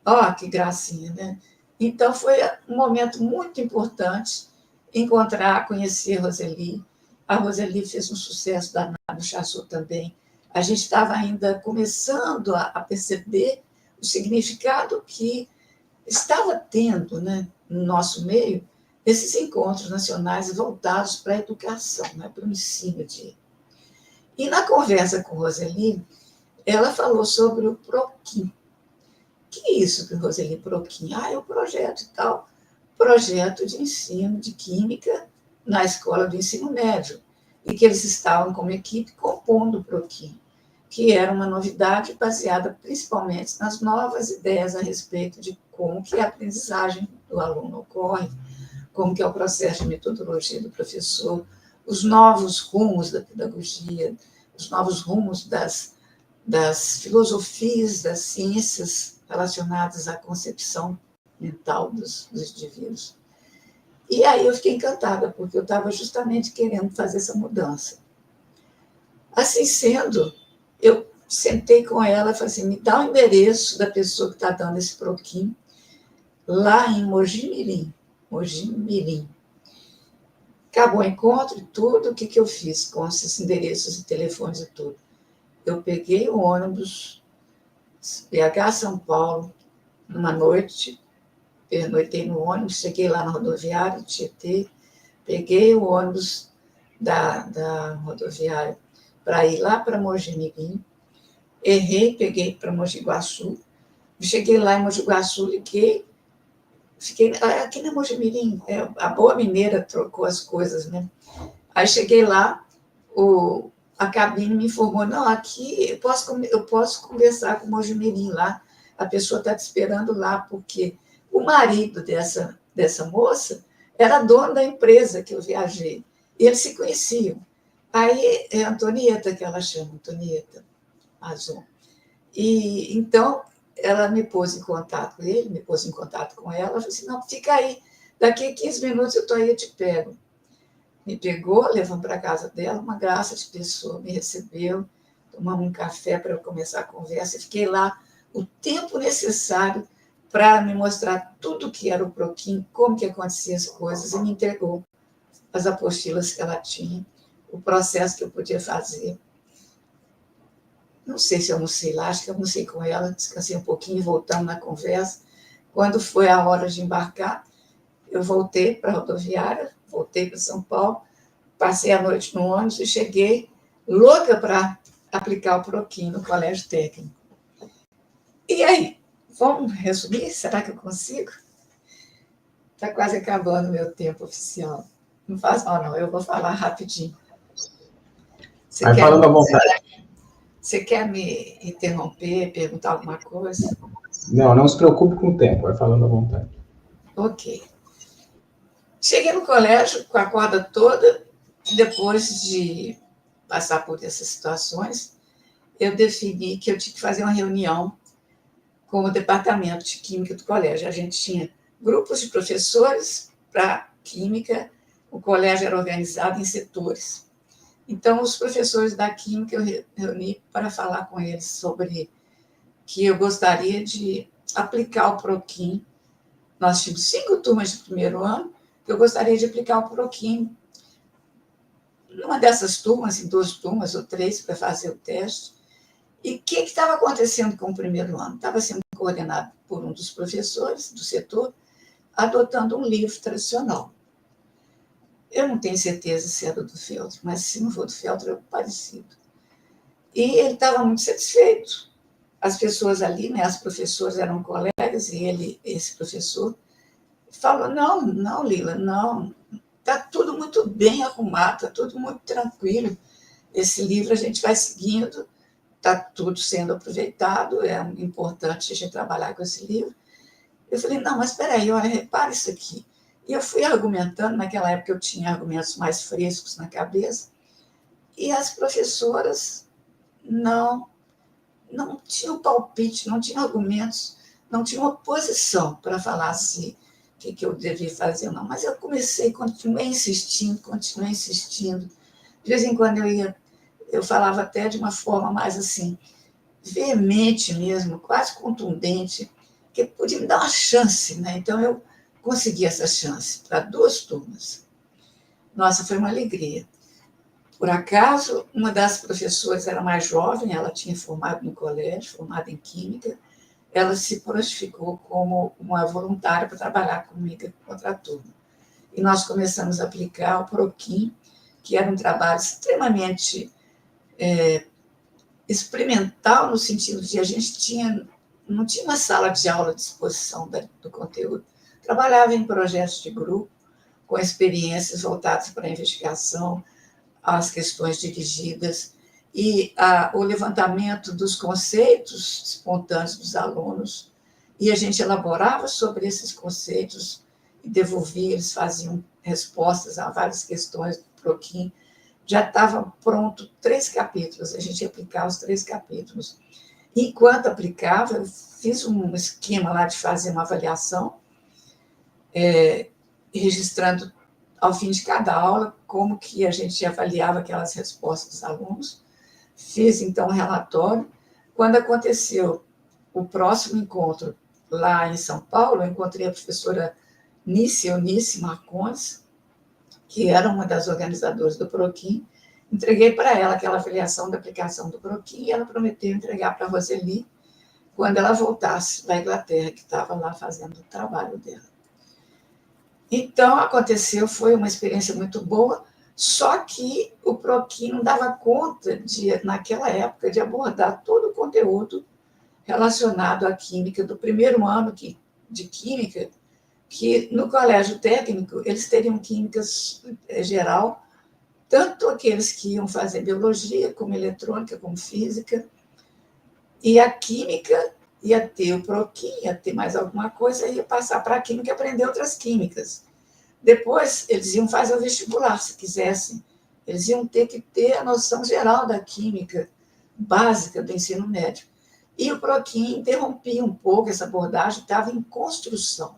Ó, que gracinha, né? Então, foi um momento muito importante encontrar, conhecer a Roseli. A Roseli fez um sucesso danado, o Chassot também. A gente estava ainda começando a perceber o significado que estava tendo, né, no nosso meio esses encontros nacionais voltados para a educação, né, para o ensino de... E na conversa com Roseli, ela falou sobre o Proquim. Que é isso, Roseli, Proquim? É o projeto e tal. Projeto de ensino de química na escola do ensino médio. E que eles estavam como equipe compondo o Proquim, que era uma novidade baseada principalmente nas novas ideias a respeito de como que a aprendizagem do aluno ocorre, como que é o processo de metodologia do professor, os novos rumos da pedagogia, os novos rumos das filosofias, das ciências relacionadas à concepção mental dos indivíduos. E aí eu fiquei encantada, porque eu estava justamente querendo fazer essa mudança. Assim sendo, Eu sentei com ela e falei assim, me dá o endereço da pessoa que está dando esse Proquim lá em Mogi Mirim. Acabou o encontro e tudo, o que eu fiz com esses endereços e telefones e tudo? Eu peguei o ônibus BH São Paulo, numa noite, pernoitei no ônibus, cheguei lá na rodoviária, Tietê, peguei o ônibus da rodoviária para ir lá para Mogi Mirim, errei, peguei para Mogi Guaçu, cheguei lá em Mogi Guaçu, liguei, fiquei aqui na Mogi Mirim, a Boa Mineira trocou as coisas, né? Aí cheguei lá, a cabine me informou, não, aqui eu posso conversar com o Mogi Mirim lá, a pessoa está te esperando lá, porque o marido dessa moça era dono da empresa que eu viajei, e eles se conheciam. Aí é Antonieta, que ela chama, Antonieta Azul. E então ela me pôs em contato com ele, me pôs em contato com ela, falou assim, não, fica aí, daqui a 15 minutos eu estou aí, eu te pego. Me pegou, levamos para a casa dela, uma graça de pessoa, me recebeu, tomamos um café para eu começar a conversa, e fiquei lá o tempo necessário para me mostrar tudo o que era o Proquim, como que aconteciam as coisas, e me entregou as apostilas que ela tinha, o processo que eu podia fazer. Não sei se eu almocei lá, acho que eu almocei com ela, descansei um pouquinho, voltamos na conversa. Quando foi a hora de embarcar, eu voltei para a rodoviária, voltei para São Paulo, passei a noite no ônibus e cheguei louca para aplicar o Proquim no colégio técnico. E aí, vamos resumir? Será que eu consigo? Está quase acabando o meu tempo oficial. Não faz mal, não, eu vou falar rapidinho. Vai falando à vontade. Você quer me interromper, perguntar alguma coisa? Não se preocupe com o tempo, vai falando à vontade. Ok. Cheguei no colégio com a corda toda, depois de passar por essas situações, eu defini que eu tinha que fazer uma reunião com o departamento de química do colégio. A gente tinha grupos de professores para química, o colégio era organizado em setores. Então, os professores da química eu reuni para falar com eles sobre que eu gostaria de aplicar o Proquim. Nós tínhamos 5 turmas de primeiro ano, que eu gostaria de aplicar o Proquim numa dessas turmas, em 2 turmas ou 3, para fazer o teste. E o que estava acontecendo com o primeiro ano? Estava sendo coordenado por um dos professores do setor, adotando um livro tradicional. Eu não tenho certeza se era do Feltro, mas se não for do Feltro, é parecido. E ele estava muito satisfeito. As pessoas ali, né, as professoras eram colegas, e ele, esse professor, falou, não, Lila, não, está tudo muito bem arrumado, está tudo muito tranquilo. Esse livro a gente vai seguindo, está tudo sendo aproveitado, é importante a gente trabalhar com esse livro. Eu falei, não, mas espera aí, olha, repara isso aqui. E eu fui argumentando, naquela época eu tinha argumentos mais frescos na cabeça, e as professoras não tinham palpite, não tinham argumentos, não tinham oposição para falar se o que eu devia fazer ou não. Mas eu continuei insistindo. De vez em quando eu falava até de uma forma mais assim, veemente mesmo, quase contundente, que podia me dar uma chance, né? Então eu consegui essa chance para 2 turmas. Nossa, foi uma alegria. Por acaso, uma das professoras era mais jovem, ela tinha formado no colégio, formada em Química, ela se prontificou como uma voluntária para trabalhar comigo contra a turma. E nós começamos a aplicar o Proquim, que era um trabalho extremamente experimental, no sentido de a gente não tinha uma sala de aula à disposição do conteúdo. Trabalhava em projetos de grupo, com experiências voltadas para a investigação, as questões dirigidas e o levantamento dos conceitos espontâneos dos alunos, e a gente elaborava sobre esses conceitos e devolvia, eles faziam respostas a várias questões do Proquim. Já estava pronto 3 capítulos, a gente ia aplicar os 3 capítulos. Enquanto aplicava, eu fiz um esquema lá de fazer uma avaliação, registrando ao fim de cada aula como que a gente avaliava aquelas respostas dos alunos, Fiz, então, um relatório. Quando aconteceu o próximo encontro lá em São Paulo, eu encontrei a professora Eunice Marcondes, que era uma das organizadoras do PROQUIM, entreguei para ela aquela avaliação da aplicação do PROQUIM e ela prometeu entregar para a Roseli quando ela voltasse da Inglaterra, que estava lá fazendo o trabalho dela. Então, aconteceu, foi uma experiência muito boa, só que o PROQUIM não dava conta, naquela época, de abordar todo o conteúdo relacionado à química do primeiro ano de química, que no colégio técnico eles teriam química geral, tanto aqueles que iam fazer biologia, como eletrônica, como física, e a química ia ter o PROQUIM, ia ter mais alguma coisa, ia passar para a química e aprender outras químicas. Depois, eles iam fazer o vestibular, se quisessem. Eles iam ter que ter a noção geral da química básica do ensino médio. E o PROQUIM interrompia um pouco essa abordagem, estava em construção.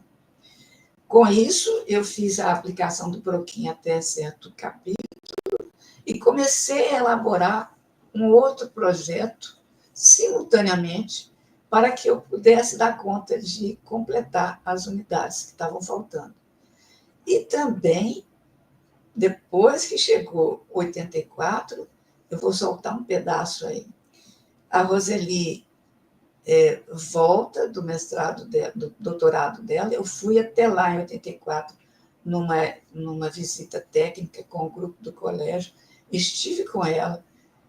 Com isso, eu fiz a aplicação do PROQUIM até certo capítulo e comecei a elaborar um outro projeto simultaneamente para que eu pudesse dar conta de completar as unidades que estavam faltando. E também, depois que chegou 84, eu vou soltar um pedaço aí, a Roseli volta do mestrado, do doutorado dela, eu fui até lá em 84, numa visita técnica com o grupo do colégio, estive com ela,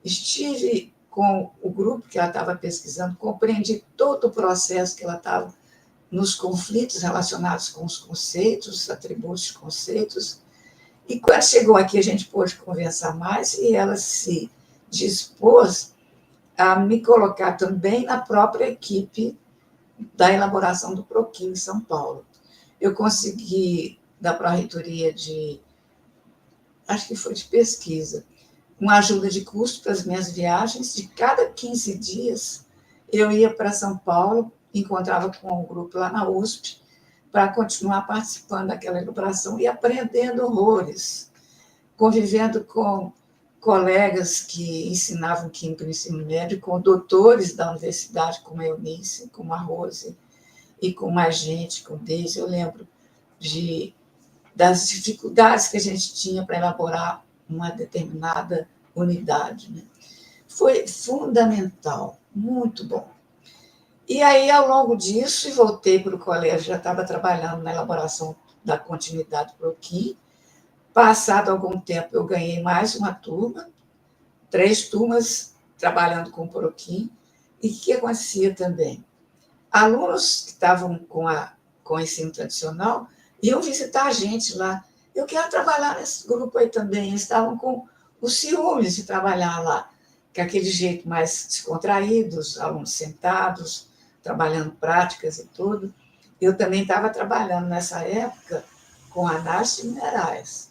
estive com o grupo que ela estava pesquisando, compreendi todo o processo que ela estava nos conflitos relacionados com os conceitos, os atributos de conceitos, e quando chegou aqui a gente pôde conversar mais e ela se dispôs a me colocar também na própria equipe da elaboração do PROQUIM em São Paulo. Eu consegui, da Pró-Reitoria acho que foi de pesquisa, uma ajuda de custo para as minhas viagens. De cada 15 dias, eu ia para São Paulo, encontrava com um grupo lá na USP, para continuar participando daquela elaboração e aprendendo horrores, convivendo com colegas que ensinavam química no ensino médio, com doutores da universidade, como a Eunice, como a Rose, e com mais gente, com Deise. Eu lembro das dificuldades que a gente tinha para elaborar uma determinada unidade, né? Foi fundamental, muito bom. E aí, ao longo disso, voltei para o colégio, já estava trabalhando na elaboração da continuidade do PROQUIM. Passado algum tempo, eu ganhei mais uma turma, 3 turmas trabalhando com o PROQUIM. E o que acontecia também? Alunos que estavam com o ensino tradicional iam visitar a gente lá. Eu quero trabalhar nesse grupo aí também. Eles estavam com os ciúmes de trabalhar lá, com aquele jeito mais descontraído, os alunos sentados, trabalhando práticas e tudo. Eu também estava trabalhando nessa época com análise de minerais,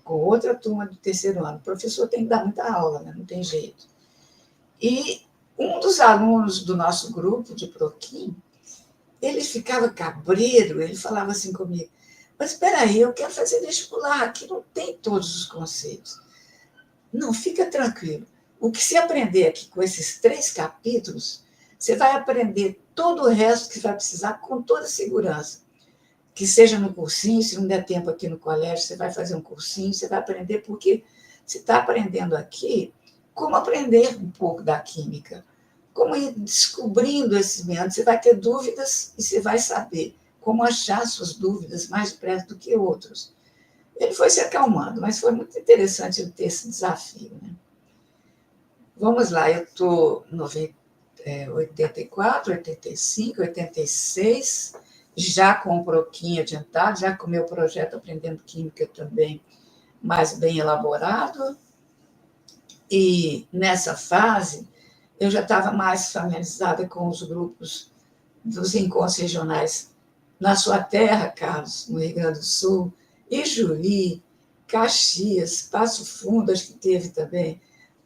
com outra turma do terceiro ano. O professor tem que dar muita aula, né? Não tem jeito. E um dos alunos do nosso grupo de PROQUIM, ele ficava cabreiro, ele falava assim comigo, mas espera aí, eu quero fazer vestibular, aqui não tem todos os conceitos. Não, fica tranquilo. O que você aprender aqui com esses 3 capítulos, você vai aprender todo o resto que você vai precisar com toda segurança. Que seja no cursinho, se não der tempo aqui no colégio, você vai fazer um cursinho, você vai aprender, porque você está aprendendo aqui como aprender um pouco da química, como ir descobrindo esses meandros. Você vai ter dúvidas e você vai saber como achar suas dúvidas mais depressa do que outros. Ele foi se acalmando, mas foi muito interessante ele ter esse desafio, né? Vamos lá, eu estou em 84, 85, 86, já com o PROQUIM adiantado, já com o meu projeto Aprendendo Química também mais bem elaborado. E nessa fase, eu já estava mais familiarizada com os grupos dos encontros regionais na sua terra, Carlos, no Rio Grande do Sul, Ijuí, Caxias, Passo Fundo, acho que teve também.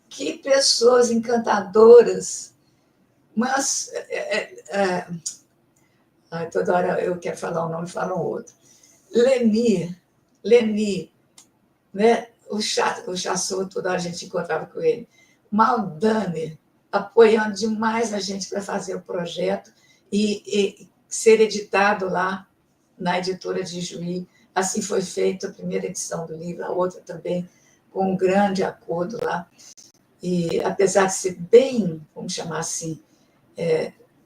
Que pessoas encantadoras! Mas toda hora eu quero falar um nome e falo um outro. Leni, né? O Chassot, toda hora a gente encontrava com ele. Maldaner, apoiando demais a gente para fazer o projeto e ser editado lá na editora de Juí. Assim foi feita a primeira edição do livro, a outra também, com um grande acordo lá. E, apesar de ser bem, vamos chamar assim,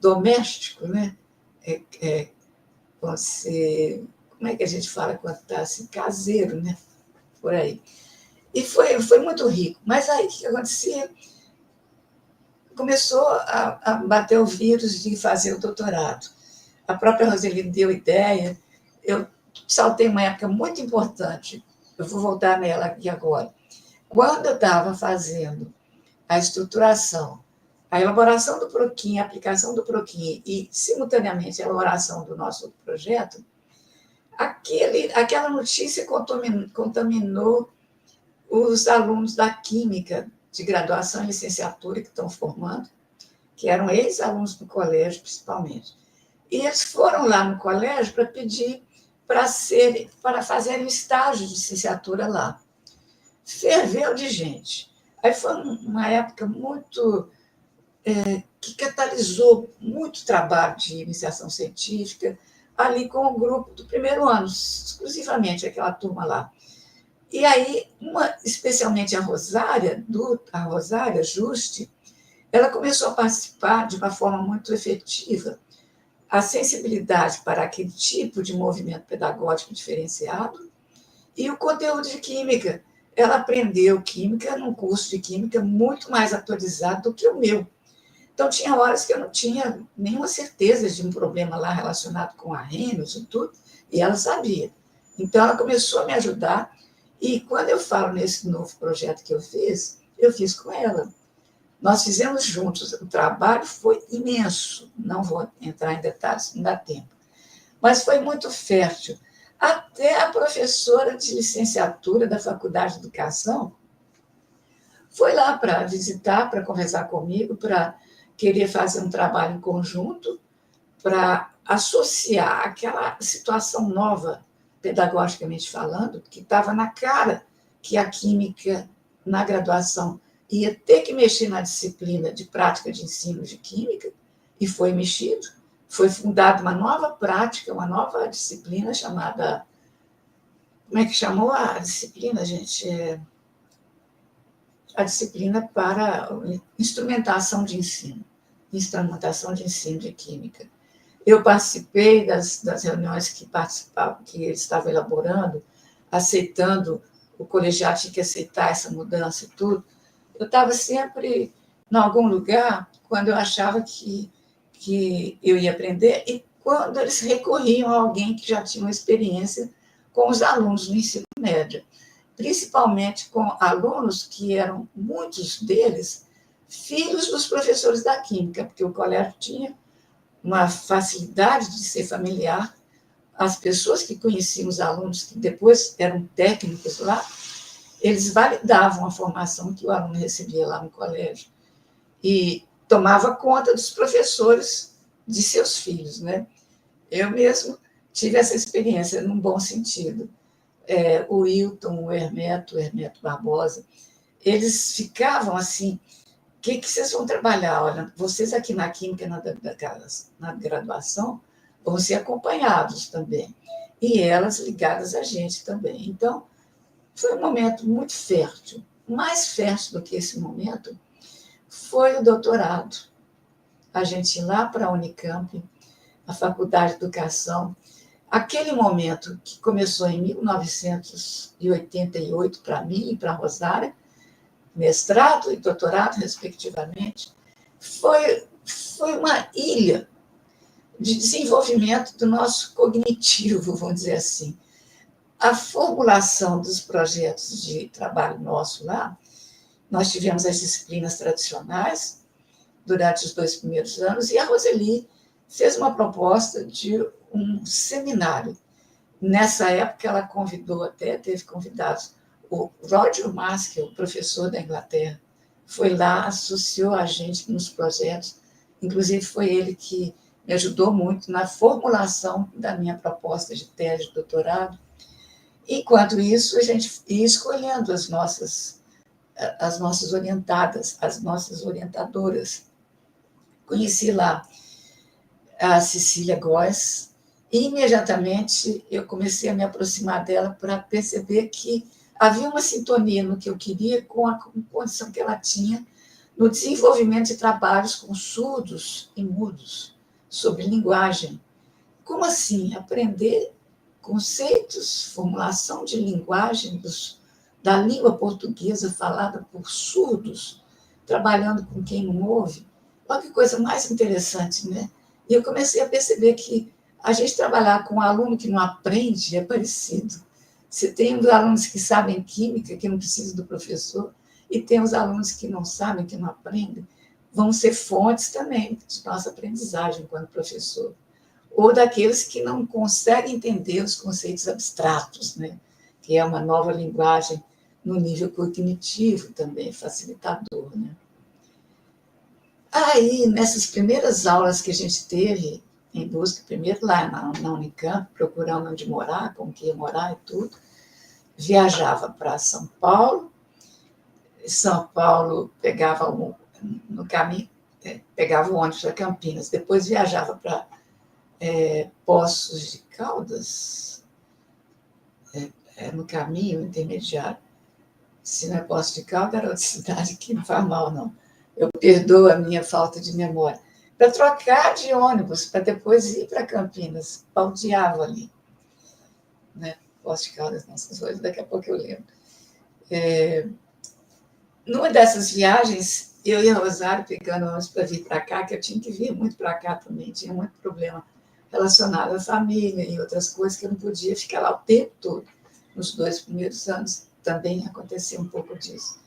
doméstico, né? Você, como é que a gente fala quando está assim, caseiro, né? Por aí. E foi muito rico. Mas aí o que acontecia? Começou a bater o vírus de fazer o doutorado. A própria Roseli deu ideia. Eu saltei uma época muito importante. Eu vou voltar nela aqui agora. Quando eu estava fazendo a estruturação, a elaboração do PROQUIM, a aplicação do PROQUIM e, simultaneamente, a elaboração do nosso projeto, aquela notícia contaminou os alunos da Química de graduação e licenciatura que estão formando, que eram ex-alunos do colégio, principalmente. E eles foram lá no colégio para pedir para fazerem estágio de licenciatura lá. Ferveu de gente. Aí foi uma época muito que catalisou muito trabalho de iniciação científica ali com o grupo do primeiro ano, exclusivamente aquela turma lá. E aí, especialmente a Rosária Juste, ela começou a participar de uma forma muito efetiva. A sensibilidade para aquele tipo de movimento pedagógico diferenciado e o conteúdo de química. Ela aprendeu química num curso de química muito mais atualizado do que o meu. Então, tinha horas que eu não tinha nenhuma certeza de um problema lá relacionado com Arrhenius e tudo, e ela sabia. Então, ela começou a me ajudar, e quando eu falo nesse novo projeto que eu fiz com ela. Nós fizemos juntos, o trabalho foi imenso, não vou entrar em detalhes, não dá tempo, mas foi muito fértil. Até a professora de licenciatura da Faculdade de Educação foi lá para visitar, para conversar comigo, para querer fazer um trabalho em conjunto, para associar aquela situação nova, pedagogicamente falando, que estava na cara que a química, na graduação, ia ter que mexer na disciplina de prática de ensino de química, e foi mexido. Foi fundada uma nova prática, uma nova disciplina chamada... Como é que chamou a disciplina, gente? A disciplina para instrumentação de ensino de química. Eu participei das reuniões que eles estavam elaborando, aceitando, o colegiado tinha que aceitar essa mudança e tudo. Eu estava sempre em algum lugar quando eu achava que eu ia aprender e quando eles recorriam a alguém que já tinha uma experiência com os alunos no ensino médio, principalmente com alunos que eram, muitos deles, filhos dos professores da química, porque o colégio tinha uma facilidade de ser familiar. As pessoas que conheciam os alunos, que depois eram técnicos lá, eles validavam a formação que o aluno recebia lá no colégio e tomava conta dos professores de seus filhos, né? Eu mesmo tive essa experiência num bom sentido. O Wilton, o Hermeto Barbosa, eles ficavam assim: o que vocês vão trabalhar? Olha, vocês aqui na Química, na graduação, vão ser acompanhados também. E elas ligadas a gente também. Então, foi um momento muito fértil. Mais fértil do que esse momento foi o doutorado. A gente ir lá para a Unicamp, a Faculdade de Educação, aquele momento que começou em 1988 para mim e para a Rosária, mestrado e doutorado, respectivamente, foi uma ilha de desenvolvimento do nosso cognitivo, vamos dizer assim. A formulação dos projetos de trabalho nosso lá, nós tivemos as disciplinas tradicionais durante os 2 primeiros anos, e a Roseli fez uma proposta de um seminário. Nessa época, ela teve convidados, o Roger Maskell, professor da Inglaterra, foi lá, associou a gente nos projetos, inclusive foi ele que me ajudou muito na formulação da minha proposta de tese de doutorado. Enquanto isso, a gente ia escolhendo as nossas as nossas orientadas, as nossas orientadoras. Conheci lá a Cecília Góes, e imediatamente eu comecei a me aproximar dela para perceber que havia uma sintonia no que eu queria com a condição que ela tinha no desenvolvimento de trabalhos com surdos e mudos sobre linguagem. Como assim? Aprender conceitos, formulação de linguagem da língua portuguesa falada por surdos, trabalhando com quem não ouve. Olha que coisa mais interessante, né? E eu comecei a perceber que a gente trabalhar com um aluno que não aprende é parecido. Você tem os alunos que sabem química, que não precisam do professor, e tem os alunos que não sabem, que não aprendem, vão ser fontes também de nossa aprendizagem enquanto professor. Ou daqueles que não conseguem entender os conceitos abstratos, né? Que é uma nova linguagem no nível cognitivo também, facilitador. Né? Aí, nessas primeiras aulas que a gente teve, em busca, primeiro lá na Unicamp, procurando onde morar, como que ia morar e tudo, viajava para São Paulo pegava no caminho, pegava o ônibus para Campinas, depois viajava para Poços de Caldas, no caminho intermediário. Se não é Poços de Caldas, era outra cidade que não faz mal, não. Eu perdoo a minha falta de memória. Para trocar de ônibus, para depois ir para Campinas, baldeava ali. Né? Poços de Caldas, nessas coisas, daqui a pouco eu lembro. Numa dessas viagens, eu e a Rosário pegando ônibus para vir para cá, que eu tinha que vir muito para cá também, tinha muito problema relacionado à família e outras coisas que eu não podia ficar lá o tempo todo. Nos 2 primeiros anos também aconteceu um pouco disso.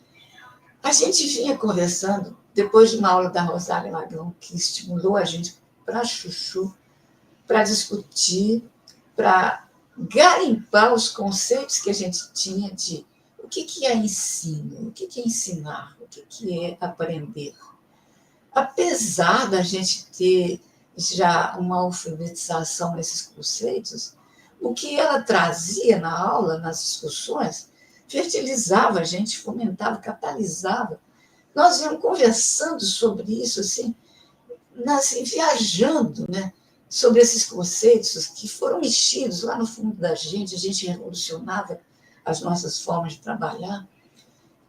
A gente vinha conversando, depois de uma aula da Rosário Lagão, que estimulou a gente para chuchu, para discutir, para garimpar os conceitos que a gente tinha de o que é ensino, o que é ensinar, o que é aprender. Apesar da gente ter já uma alfabetização nesses conceitos, o que ela trazia na aula, nas discussões, fertilizava a gente, fomentava, catalisava. Nós íamos conversando sobre isso, assim, viajando, né? Sobre esses conceitos que foram mexidos lá no fundo da gente, a gente revolucionava as nossas formas de trabalhar.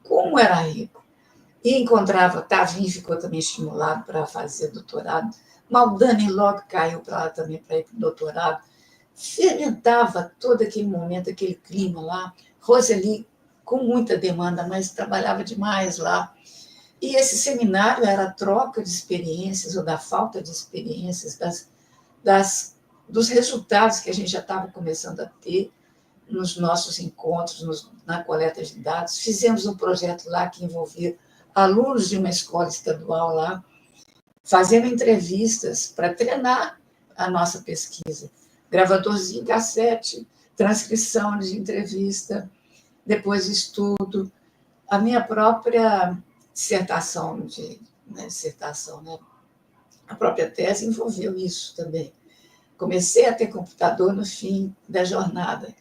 Como era rico. E encontrava, Tavinho ficou também estimulado para fazer doutorado, Maldani logo caiu para lá também para ir para o doutorado, fermentava todo aquele momento, aquele clima lá, Roseli com muita demanda, mas trabalhava demais lá. E esse seminário era a troca de experiências, ou da falta de experiências, dos resultados que a gente já estava começando a ter nos nossos encontros, na coleta de dados. Fizemos um projeto lá que envolvia alunos de uma escola estadual lá, fazendo entrevistas para treinar a nossa pesquisa. Gravadorzinho, cassete, transcrição de entrevista, depois estudo. A minha própria dissertação, né? A própria tese envolveu isso também. Comecei a ter computador no fim da jornada.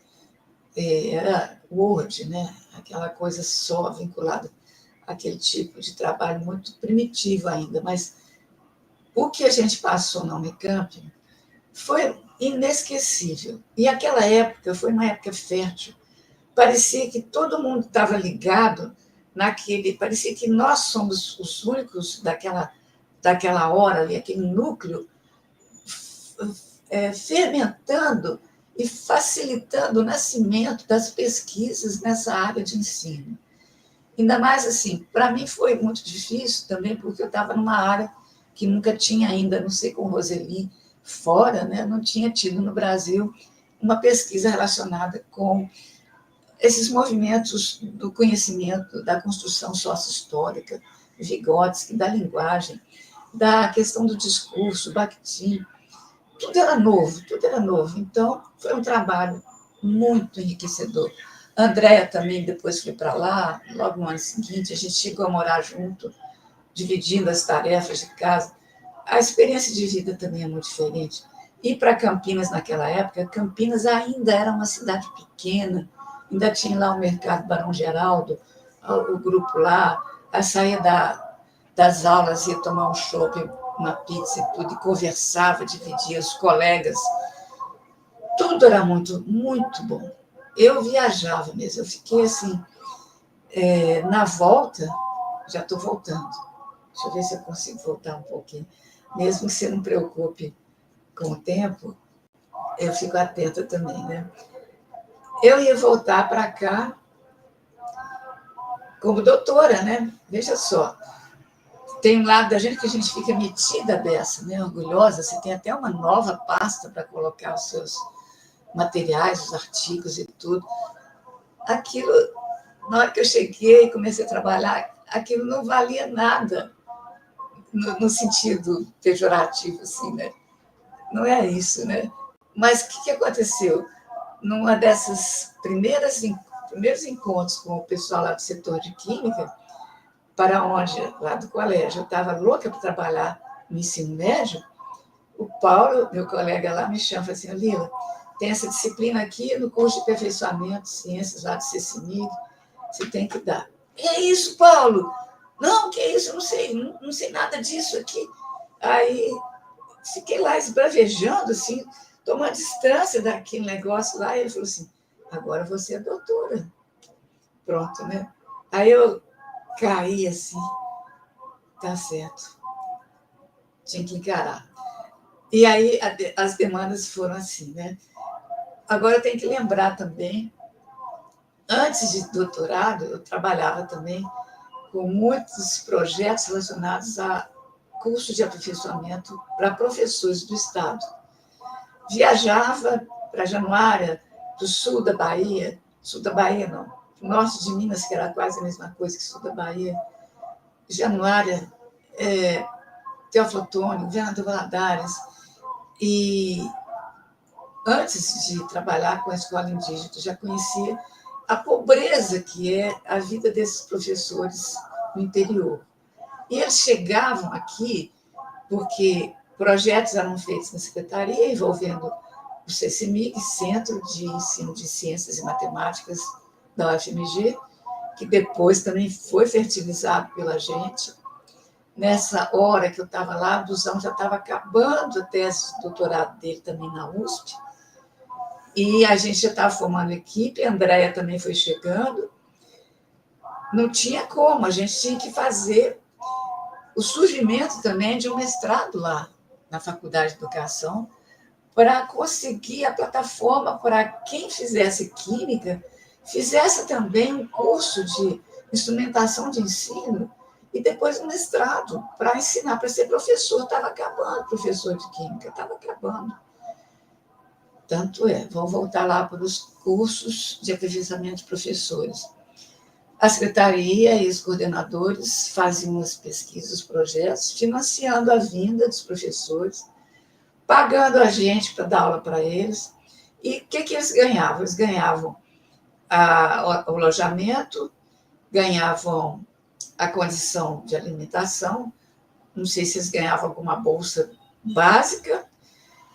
Era Word, né? Aquela coisa só vinculada àquele tipo de trabalho muito primitivo ainda, mas o que a gente passou na Unicamp foi inesquecível. E aquela época foi uma época fértil. Parecia que todo mundo estava ligado parecia que nós somos os únicos daquela hora ali, aquele núcleo fermentando e facilitando o nascimento das pesquisas nessa área de ensino. Ainda mais assim, para mim foi muito difícil também, porque eu estava numa área que nunca tinha ainda, não sei com Roseli, fora, né, não tinha tido no Brasil uma pesquisa relacionada com esses movimentos do conhecimento, da construção sócio-histórica, Vygotsky, da linguagem, da questão do discurso, Bakhtin. Tudo era novo, tudo era novo. Então, foi um trabalho muito enriquecedor. A Andréa também depois foi para lá, logo no ano seguinte, a gente chegou a morar junto, dividindo as tarefas de casa. A experiência de vida também é muito diferente. Ir para Campinas naquela época, Campinas ainda era uma cidade pequena, ainda tinha lá o mercado Barão Geraldo, o grupo lá, a sair das aulas, ia tomar um chopp, uma pizza e tudo, e conversava, dividia os colegas. Tudo era muito, muito bom. Eu viajava mesmo, eu fiquei assim, na volta, já estou voltando. Deixa eu ver se eu consigo voltar um pouquinho. Mesmo que você não preocupe com o tempo, eu fico atenta também, né? Eu ia voltar para cá como doutora, né? Veja só. Tem um lado da gente que a gente fica metida dessa, né? Orgulhosa. Você tem até uma nova pasta para colocar os seus materiais, os artigos e tudo. Aquilo, na hora que eu cheguei e comecei a trabalhar, aquilo não valia nada no sentido pejorativo, assim, né? Não é isso, né? Mas o que aconteceu? Numa dessas primeiros encontros com o pessoal lá do setor de química, para onde, lá do colégio, eu estava louca para trabalhar no ensino médio, o Paulo, meu colega lá, me chama e fala assim, Lila, tem essa disciplina aqui no curso de aperfeiçoamento, ciências lá do CECIMIG, você tem que dar. Que é isso, Paulo? Não, que é isso? Eu não sei nada disso aqui. Aí fiquei lá esbravejando, assim, tomando distância daquele negócio lá, e ele falou assim, agora você é doutora. Pronto, né? Aí eu caí assim, tá certo, tinha que encarar. E aí as demandas foram assim, né? Agora eu tenho que lembrar também, antes de doutorado, eu trabalhava também com muitos projetos relacionados a cursos de aperfeiçoamento para professores do Estado. Viajava para Januária, do sul da Bahia não, do norte de Minas, que era quase a mesma coisa que sul da Bahia, Januária, Teófilo Otoni, Governador Valadares, e antes de trabalhar com a escola indígena, eu já conhecia a pobreza que é a vida desses professores no interior. E eles chegavam aqui porque projetos eram feitos na secretaria envolvendo o CECIMIG, Centro de Ensino de Ciências e Matemáticas da UFMG, que depois também foi fertilizado pela gente. Nessa hora que eu estava lá, o Duzão já estava acabando a tese de doutorado dele também na USP, e a gente já estava formando equipe, a Andréia também foi chegando. Não tinha como, a gente tinha que fazer o surgimento também de um mestrado lá na Faculdade de Educação, para conseguir a plataforma para quem fizesse química, fizesse também um curso de instrumentação de ensino e depois um mestrado para ensinar, para ser professor. Estava acabando, professor de química, estava acabando. Tanto é, vou voltar lá para os cursos de aperfeiçoamento de professores. A secretaria e os coordenadores faziam as pesquisas, os projetos, financiando a vinda dos professores, pagando a gente para dar aula para eles. E o que eles ganhavam? Eles ganhavam o alojamento, ganhavam a condição de alimentação, não sei se eles ganhavam alguma bolsa básica,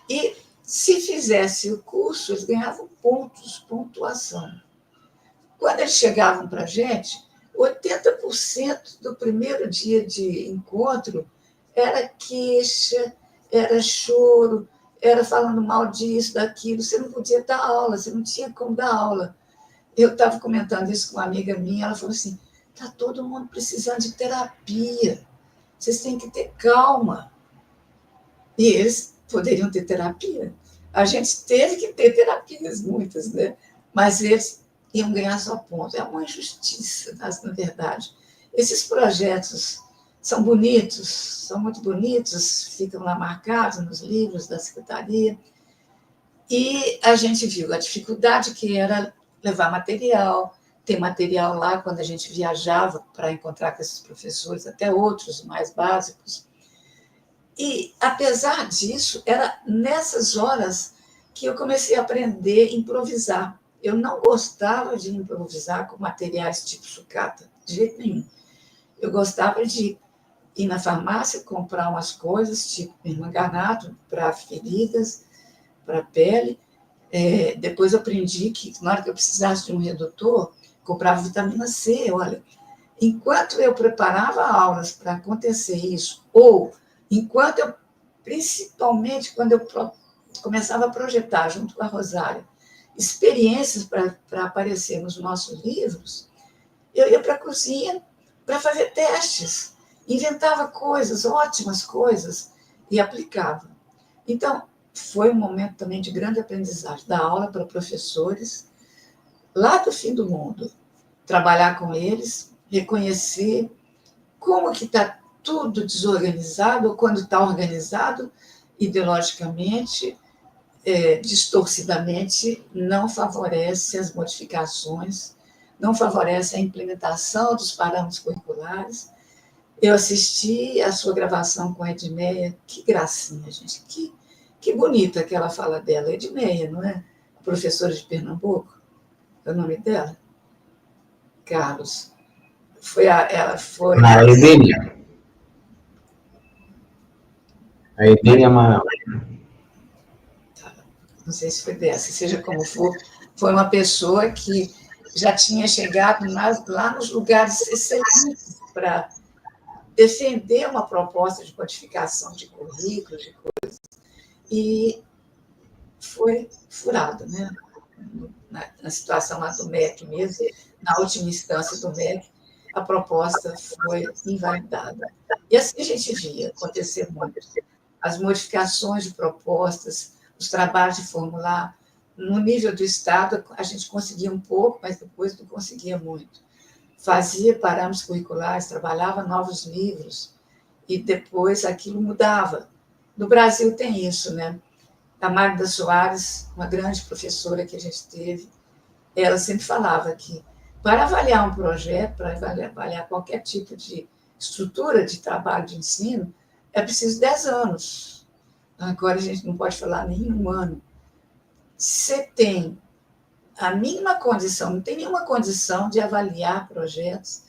e se fizesse o curso, eles ganhavam pontos, pontuação. Quando eles chegavam para a gente, 80% do primeiro dia de encontro era queixa, era choro, era falando mal disso, daquilo. Você não podia dar aula, você não tinha como dar aula. Eu estava comentando isso com uma amiga minha, ela falou assim, está todo mundo precisando de terapia, vocês têm que ter calma. E eles poderiam ter terapia. A gente teve que ter terapias, muitas, né? Mas eles iam ganhar só ponto. É uma injustiça, na verdade. Esses projetos são bonitos, são muito bonitos, ficam lá marcados nos livros da secretaria. E a gente viu a dificuldade que era levar material, ter material lá quando a gente viajava para encontrar com esses professores, até outros mais básicos. E, apesar disso, era nessas horas que eu comecei a aprender a improvisar. Eu não gostava de improvisar com materiais tipo sucata, de jeito nenhum. Eu gostava de ir na farmácia, comprar umas coisas, tipo permanganato para feridas, para pele. Depois eu aprendi que, na hora que eu precisasse de um redutor, comprava vitamina C. Olha, Enquanto eu preparava aulas para acontecer isso, ou enquanto eu, principalmente quando eu começava a projetar junto com a Rosária experiências para aparecer nos nossos livros, eu ia para a cozinha para fazer testes, inventava coisas, ótimas coisas, e aplicava. Então, foi um momento também de grande aprendizagem, dar aula para professores lá do fim do mundo, trabalhar com eles, reconhecer como que está tudo desorganizado, ou quando está organizado, ideologicamente, distorcidamente, não favorece as modificações, não favorece a implementação dos parâmetros curriculares. Eu assisti a sua gravação com a Edmeia, que gracinha, gente, que bonita aquela fala dela, Edmeia, não é? Professora de Pernambuco, é o nome dela? Carlos. Ela foi... A Edênia. A Edênia Amaral. Não sei se foi dessa, seja como for, foi uma pessoa que já tinha chegado lá nos lugares excelentes para defender uma proposta de codificação de currículos, de coisas, e foi furada, né? Na situação lá do MEC mesmo, na última instância do MEC, a proposta foi invalidada. E assim a gente via acontecer muito. As modificações de propostas, os trabalhos de formular, no nível do Estado, a gente conseguia um pouco, mas depois não conseguia muito. Fazia parâmetros curriculares, trabalhava novos livros, e depois aquilo mudava. No Brasil tem isso, né? A Magda Soares, uma grande professora que a gente teve, ela sempre falava que para avaliar um projeto, para avaliar qualquer tipo de estrutura de trabalho de ensino, é preciso 10 anos. Agora a gente não pode falar nem um ano. Você tem a mínima condição, não tem nenhuma condição de avaliar projetos,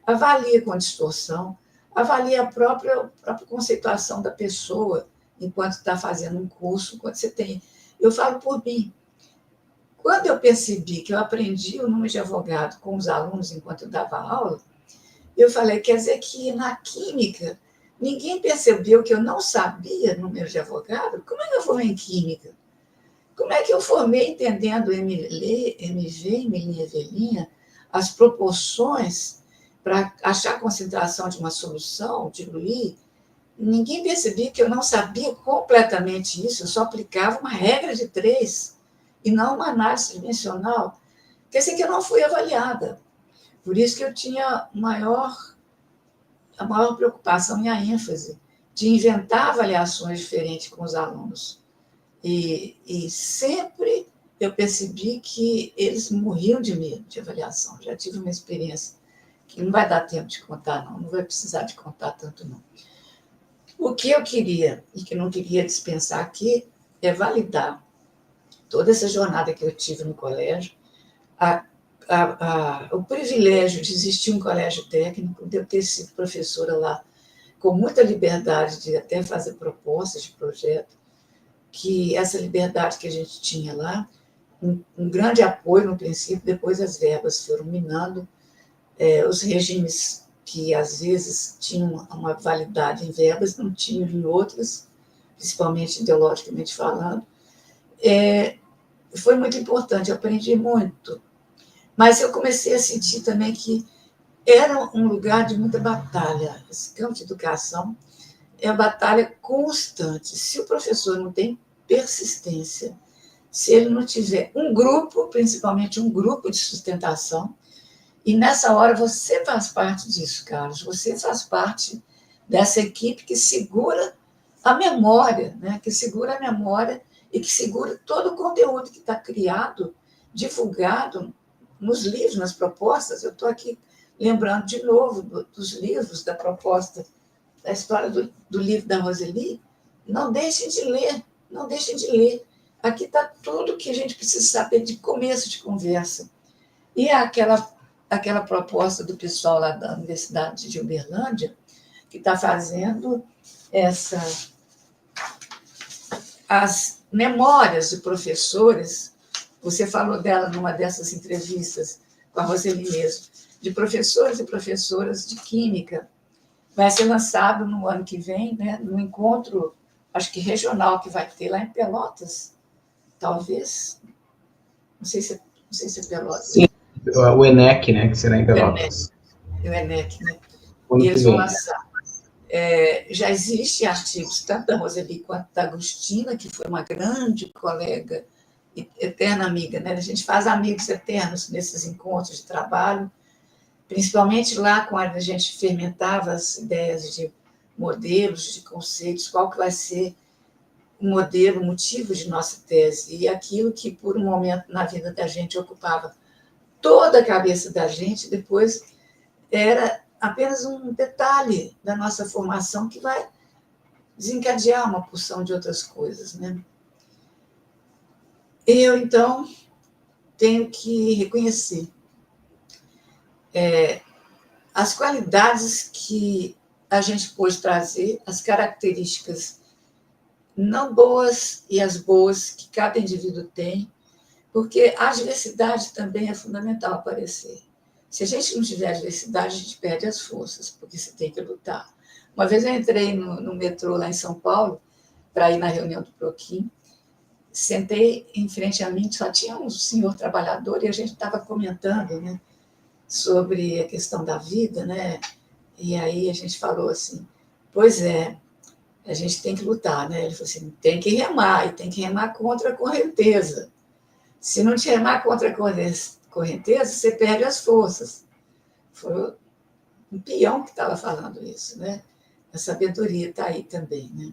avalia com distorção, avalia a própria conceituação da pessoa enquanto está fazendo um curso, quando você tem... Eu falo por mim. Quando eu percebi que eu aprendi o número de advogado com os alunos enquanto eu dava aula, eu falei, quer dizer que na química ninguém percebeu que eu não sabia número de advogado? Como é que eu formei em química? Como é que eu formei entendendo MV, Melinha, Velinha, as proporções para achar a concentração de uma solução, diluir? Ninguém percebia que eu não sabia completamente isso, eu só aplicava uma regra de 3 e não uma análise dimensional. Quer dizer que eu não fui avaliada. Por isso que eu tinha a maior preocupação e a ênfase de inventar avaliações diferentes com os alunos. E sempre eu percebi que eles morriam de medo de avaliação. Já tive uma experiência que não vai dar tempo de contar, não vai precisar de contar tanto, não. O que eu queria, e que não queria dispensar aqui, é validar toda essa jornada que eu tive no colégio, o privilégio de existir um colégio técnico, de eu ter sido professora lá, com muita liberdade de até fazer propostas de projeto, que essa liberdade que a gente tinha lá, um grande apoio no princípio, depois as verbas foram minando, os regimes que às vezes tinham uma validade em verbas, não tinham em outras, principalmente ideologicamente falando. Foi muito importante, eu aprendi muito. Mas eu comecei a sentir também que era um lugar de muita batalha. Esse campo de educação é uma batalha constante. Se o professor não tem persistência, se ele não tiver um grupo, principalmente um grupo de sustentação, e nessa hora você faz parte disso, Carlos, você faz parte dessa equipe que segura a memória, né? Que segura a memória e que segura todo o conteúdo que está criado, divulgado nos livros, nas propostas. Eu estou aqui lembrando de novo dos livros, da proposta, da história do livro da Roseli. Não deixem de ler, não deixem de ler. Aqui está tudo que a gente precisa saber de começo de conversa. E aquela proposta do pessoal lá da Universidade de Uberlândia, que está fazendo as memórias de professores. Você falou dela numa dessas entrevistas com a Roseli mesmo, de professores e professoras de Química. Vai ser lançado no ano que vem, né, no encontro, acho que regional, que vai ter lá em Pelotas, talvez. Não sei se é Pelotas. Sim, o ENEC, né, que será em O ENEC, Pelotas. o ENEC, né? Ano E que eles vão vem. lançar. Já existem artigos, tanto da Roseli quanto da Agostina, que foi uma grande colega e eterna amiga, né? A gente faz amigos eternos nesses encontros de trabalho, principalmente lá quando a gente fermentava as ideias de modelos, de conceitos, qual que vai ser o modelo, o motivo de nossa tese, e aquilo que, por um momento na vida da gente, ocupava toda a cabeça da gente, depois era apenas um detalhe da nossa formação que vai desencadear uma porção de outras coisas, né? Eu, então, tenho que reconhecer as qualidades que a gente pôde trazer, as características não boas e as boas que cada indivíduo tem, porque a diversidade também é fundamental aparecer. Se a gente não tiver diversidade, a gente perde as forças, porque você tem que lutar. Uma vez eu entrei no metrô lá em São Paulo, para ir na reunião do Proquim, sentei em frente a mim, só tinha um senhor trabalhador, e a gente estava comentando, né, sobre a questão da vida, né? E aí a gente falou assim, pois é, a gente tem que lutar, né? Ele falou assim, tem que remar, e tem que remar contra a correnteza. Se não te remar contra a correnteza, você perde as forças. Foi um peão que estava falando isso, né? A sabedoria está aí também, né?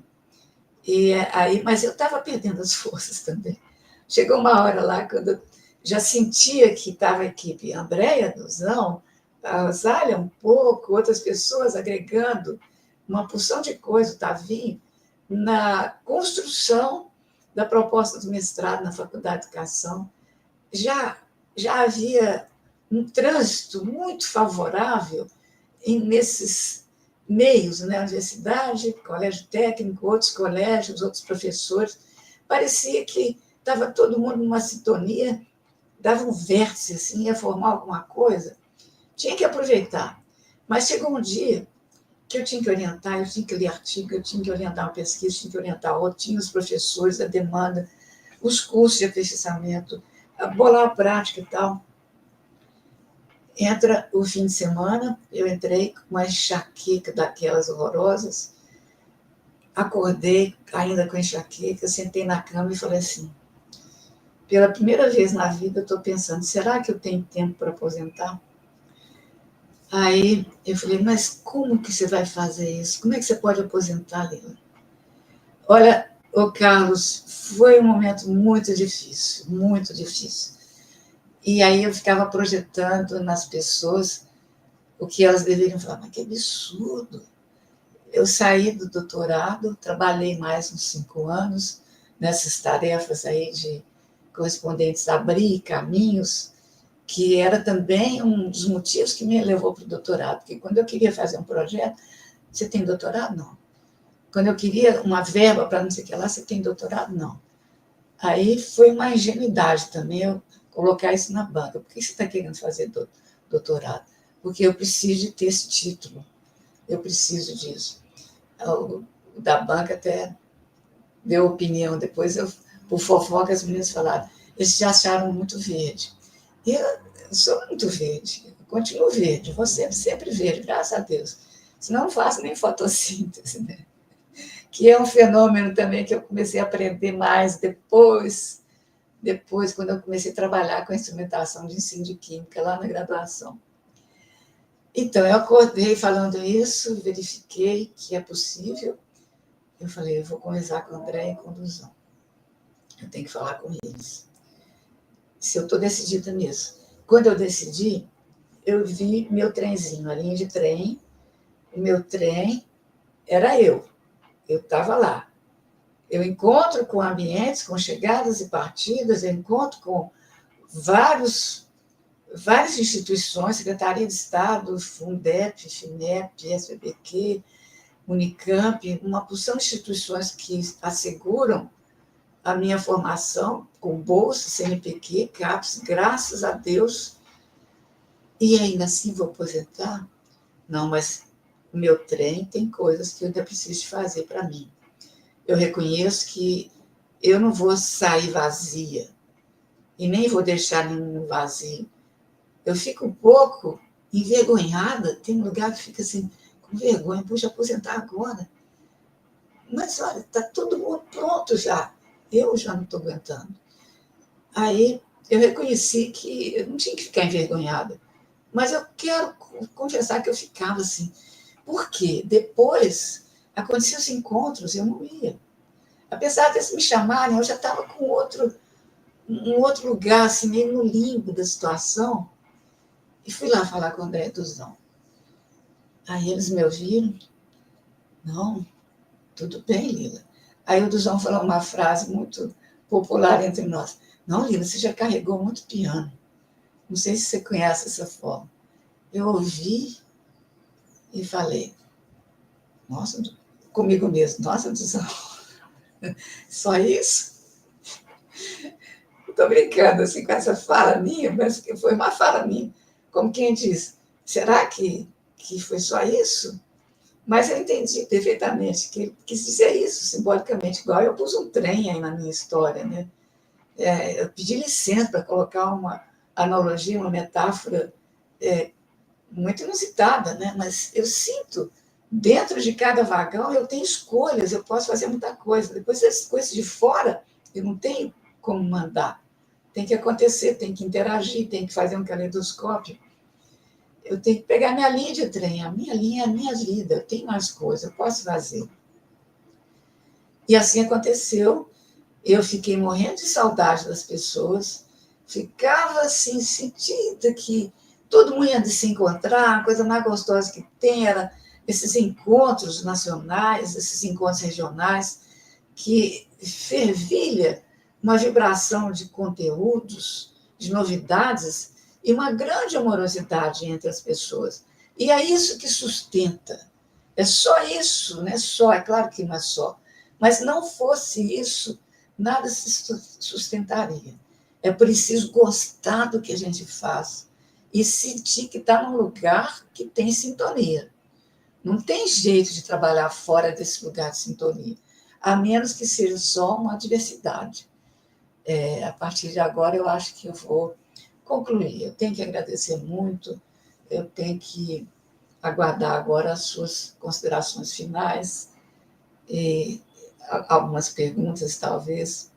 E aí, mas eu estava perdendo as forças também. Chegou uma hora lá, quando eu já sentia que estava a equipe Andréia, Duzão, a Rosália um pouco, outras pessoas agregando uma porção de coisa, o Tavinho, na construção da proposta do mestrado na Faculdade de Educação. Já havia um trânsito muito favorável nesses meios, né? Universidade, colégio técnico, outros colégios, outros professores. Parecia que estava todo mundo numa sintonia, dava um vértice, assim, ia formar alguma coisa. Tinha que aproveitar. Mas chegou um dia que eu tinha que orientar, eu tinha que ler artigo, eu tinha que orientar uma pesquisa, eu tinha que orientar outra, tinha os professores, a demanda, os cursos de aperfeiçoamento, bolar a prática e tal. Entra o fim de semana, eu entrei com uma enxaqueca daquelas horrorosas, acordei ainda com enxaqueca, sentei na cama e falei assim, pela primeira vez na vida eu estou pensando, será que eu tenho tempo para aposentar? Aí eu falei, mas como que você vai fazer isso? Como é que você pode aposentar, Leila? Olha, ô Carlos, foi um momento muito difícil, muito difícil. E aí eu ficava projetando nas pessoas o que elas deveriam falar, mas que absurdo. Eu saí do doutorado, trabalhei mais uns 5 anos nessas tarefas aí de correspondentes abrir caminhos, que era também um dos motivos que me levou para o doutorado, porque quando eu queria fazer um projeto, você tem doutorado? Não. Quando eu queria uma verba para não sei o que lá, você tem doutorado? Não. Aí foi uma ingenuidade também eu colocar isso na banca. Por que você está querendo fazer doutorado? Porque eu preciso de ter esse título. Eu preciso disso. O da banca até deu opinião. Depois, por fofoca, as meninas falaram, eles te acharam muito verde. E eu sou muito verde. Eu continuo verde. Vou sempre verde, graças a Deus. Senão não faço nem fotossíntese, né? Que é um fenômeno também que eu comecei a aprender mais depois, quando eu comecei a trabalhar com a instrumentação de ensino de química lá na graduação. Então, eu acordei falando isso, verifiquei que é possível. Eu falei, eu vou conversar com o André e com o Duzão. Eu tenho que falar com eles. Se eu estou decidida nisso. Quando eu decidi, eu vi meu trenzinho, a linha de trem. O meu trem era eu. Eu estava lá. Eu encontro com ambientes, com chegadas e partidas, eu encontro com várias instituições, Secretaria de Estado, Fundep, FINEP, SBQ, Unicamp, uma porção de instituições que asseguram a minha formação com bolsa, CNPq, CAPES, graças a Deus. E ainda assim vou aposentar? Não, mas o meu trem tem coisas que eu ainda preciso fazer para mim. Eu reconheço que eu não vou sair vazia e nem vou deixar nenhum vazio. Eu fico um pouco envergonhada, tem lugar que fica assim, com vergonha, puxa, aposentar agora. Mas olha, está todo mundo pronto já. Eu já não estou aguentando. Aí eu reconheci que eu não tinha que ficar envergonhada. Mas eu quero confessar que eu ficava assim. Por quê? Depois aconteciam os encontros, eu não ia. Apesar de eles me chamarem, eu já estava com um outro lugar, assim, meio no limbo da situação. E fui lá falar com o André Duzão. Aí eles me ouviram. Não, tudo bem, Lila. Aí o Duzão falou uma frase muito popular entre nós. Não, Lila, você já carregou muito piano. Não sei se você conhece essa forma. Eu ouvi e falei, nossa, comigo mesmo, nossa, Duzão, só isso? Estou brincando assim, com essa fala minha, mas que foi uma fala minha. Como quem diz, será que foi só isso? Mas eu entendi perfeitamente que ele quis dizer isso, simbolicamente, igual eu pus um trem aí na minha história, né? Eu pedi licença para colocar uma analogia, uma metáfora muito inusitada, né? Mas eu sinto, dentro de cada vagão, eu tenho escolhas, eu posso fazer muita coisa. Depois, as coisas de fora, eu não tenho como mandar. Tem que acontecer, tem que interagir, tem que fazer um caleidoscópio. Eu tenho que pegar minha linha de trem, a minha linha é a minha vida, eu tenho mais coisas, eu posso fazer. E assim aconteceu. Eu fiquei morrendo de saudade das pessoas, ficava assim, sentida que todo mundo ia de se encontrar, a coisa mais gostosa que tem era esses encontros nacionais, esses encontros regionais, que fervilha uma vibração de conteúdos, de novidades e uma grande amorosidade entre as pessoas. E é isso que sustenta. É só isso, não é só, é claro que não é só, mas não fosse isso, nada se sustentaria. É preciso gostar do que a gente faz e sentir que está num lugar que tem sintonia. Não tem jeito de trabalhar fora desse lugar de sintonia, a menos que seja só uma adversidade. A partir de agora, eu acho que eu vou concluir. Eu tenho que agradecer muito, eu tenho que aguardar agora as suas considerações finais, e algumas perguntas, talvez.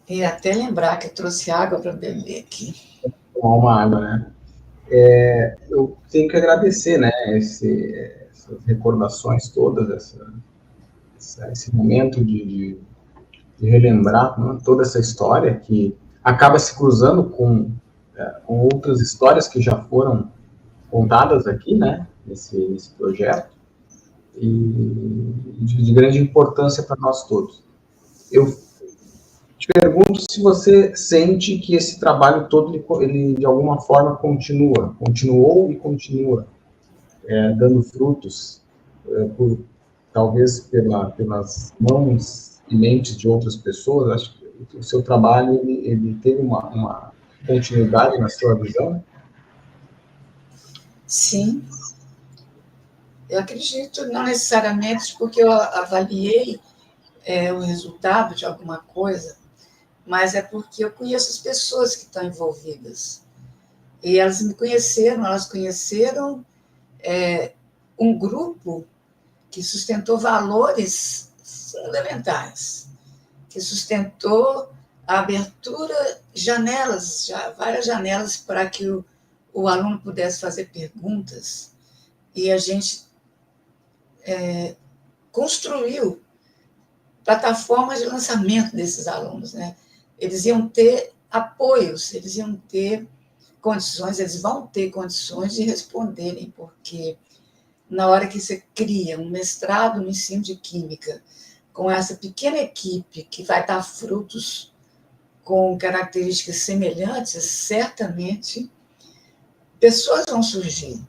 E até lembrar que eu trouxe água para beber aqui. Tomar uma água, né? Eu tenho que agradecer, né, essas recordações todas, esse momento de relembrar, né, toda essa história que acaba se cruzando com outras histórias que já foram contadas aqui, né, nesse projeto, e de grande importância para nós todos. Eu te pergunto se você sente que esse trabalho todo, ele de alguma forma continuou e continua dando frutos, talvez pelas mãos e mentes de outras pessoas. Acho que o seu trabalho ele teve uma continuidade na sua visão? Sim, eu acredito, não necessariamente porque eu avaliei o resultado de alguma coisa, mas é porque eu conheço as pessoas que estão envolvidas. E elas me conheceram, elas conheceram um grupo que sustentou valores fundamentais, que sustentou a abertura, janelas, várias janelas para que o aluno pudesse fazer perguntas. E a gente construiu plataformas de lançamento desses alunos, né? Eles iam ter apoios, eles iam ter condições, eles vão ter condições de responderem, porque na hora que você cria um mestrado no ensino de química, com essa pequena equipe que vai dar frutos com características semelhantes, certamente pessoas vão surgir.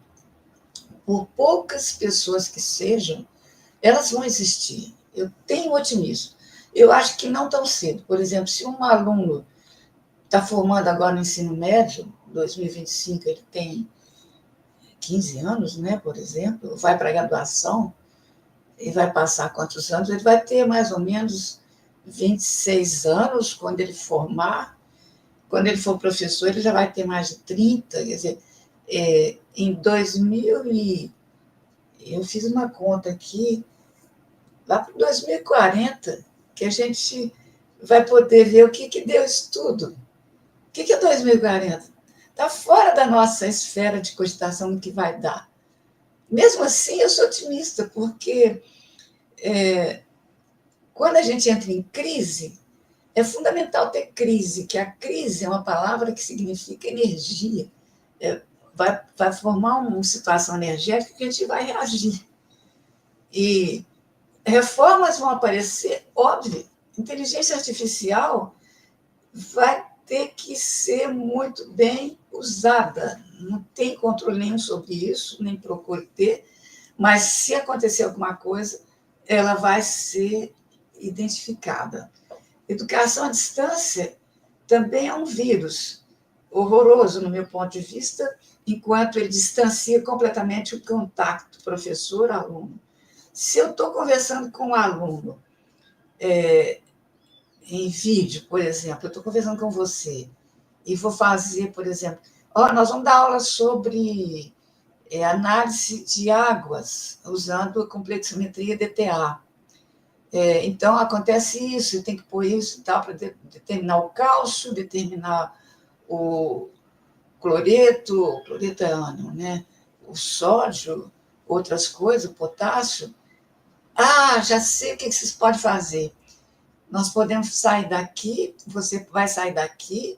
Por poucas pessoas que sejam, elas vão existir. Eu tenho otimismo. Eu acho que não tão cedo. Por exemplo, se um aluno está formando agora no ensino médio, 2025 ele tem 15 anos, né, por exemplo, vai para a graduação e vai passar quantos anos? Ele vai ter mais ou menos 26 anos quando ele formar. Quando ele for professor, ele já vai ter mais de 30. Quer dizer, em 2000 eu fiz uma conta aqui, lá para 2040, que a gente vai poder ver o que deu isso tudo. O que é 2040? Está fora da nossa esfera de cogitação do que vai dar. Mesmo assim, eu sou otimista, porque quando a gente entra em crise, é fundamental ter crise, que a crise é uma palavra que significa energia. Vai formar uma situação energética que a gente vai reagir. E reformas vão aparecer, óbvio. Inteligência artificial vai ter que ser muito bem usada. Não tem controle nenhum sobre isso, nem procure ter, mas se acontecer alguma coisa, ela vai ser identificada. Educação à distância também é um vírus horroroso, no meu ponto de vista, enquanto ele distancia completamente o contato professor-aluno. Se eu estou conversando com um aluno em vídeo, por exemplo, eu estou conversando com você e vou fazer, por exemplo, nós vamos dar aula sobre análise de águas, usando a complexometria DTA. Então, acontece isso, tem que pôr isso e tal, para determinar o cálcio, determinar o cloreto é ânion, né? O sódio, outras coisas, o potássio. Já sei o que vocês podem fazer. Nós podemos sair daqui, você vai sair daqui,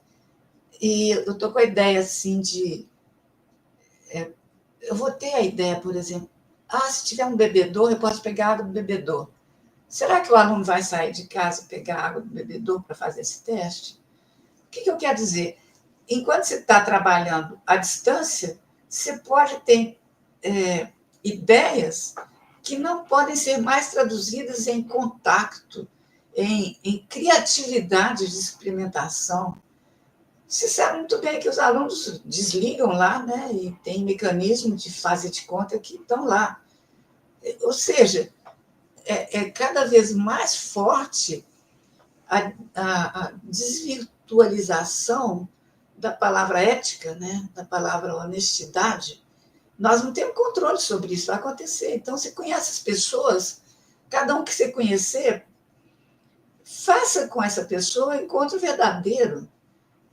e eu estou com a ideia assim de. Eu vou ter a ideia, por exemplo, se tiver um bebedouro, eu posso pegar água do bebedouro. Será que o aluno vai sair de casa e pegar água do bebedouro para fazer esse teste? O que eu quero dizer? Enquanto você está trabalhando à distância, você pode ter ideias que não podem ser mais traduzidas em contato, em criatividade de experimentação. Você sabe muito bem que os alunos desligam lá, né? E tem mecanismo de fazer de conta que estão lá. Ou seja, é cada vez mais forte a desvirtualização da palavra ética, né? Da palavra honestidade. Nós não temos controle sobre isso, vai acontecer. Então, você conhece as pessoas, cada um que você conhecer, faça com essa pessoa encontro verdadeiro,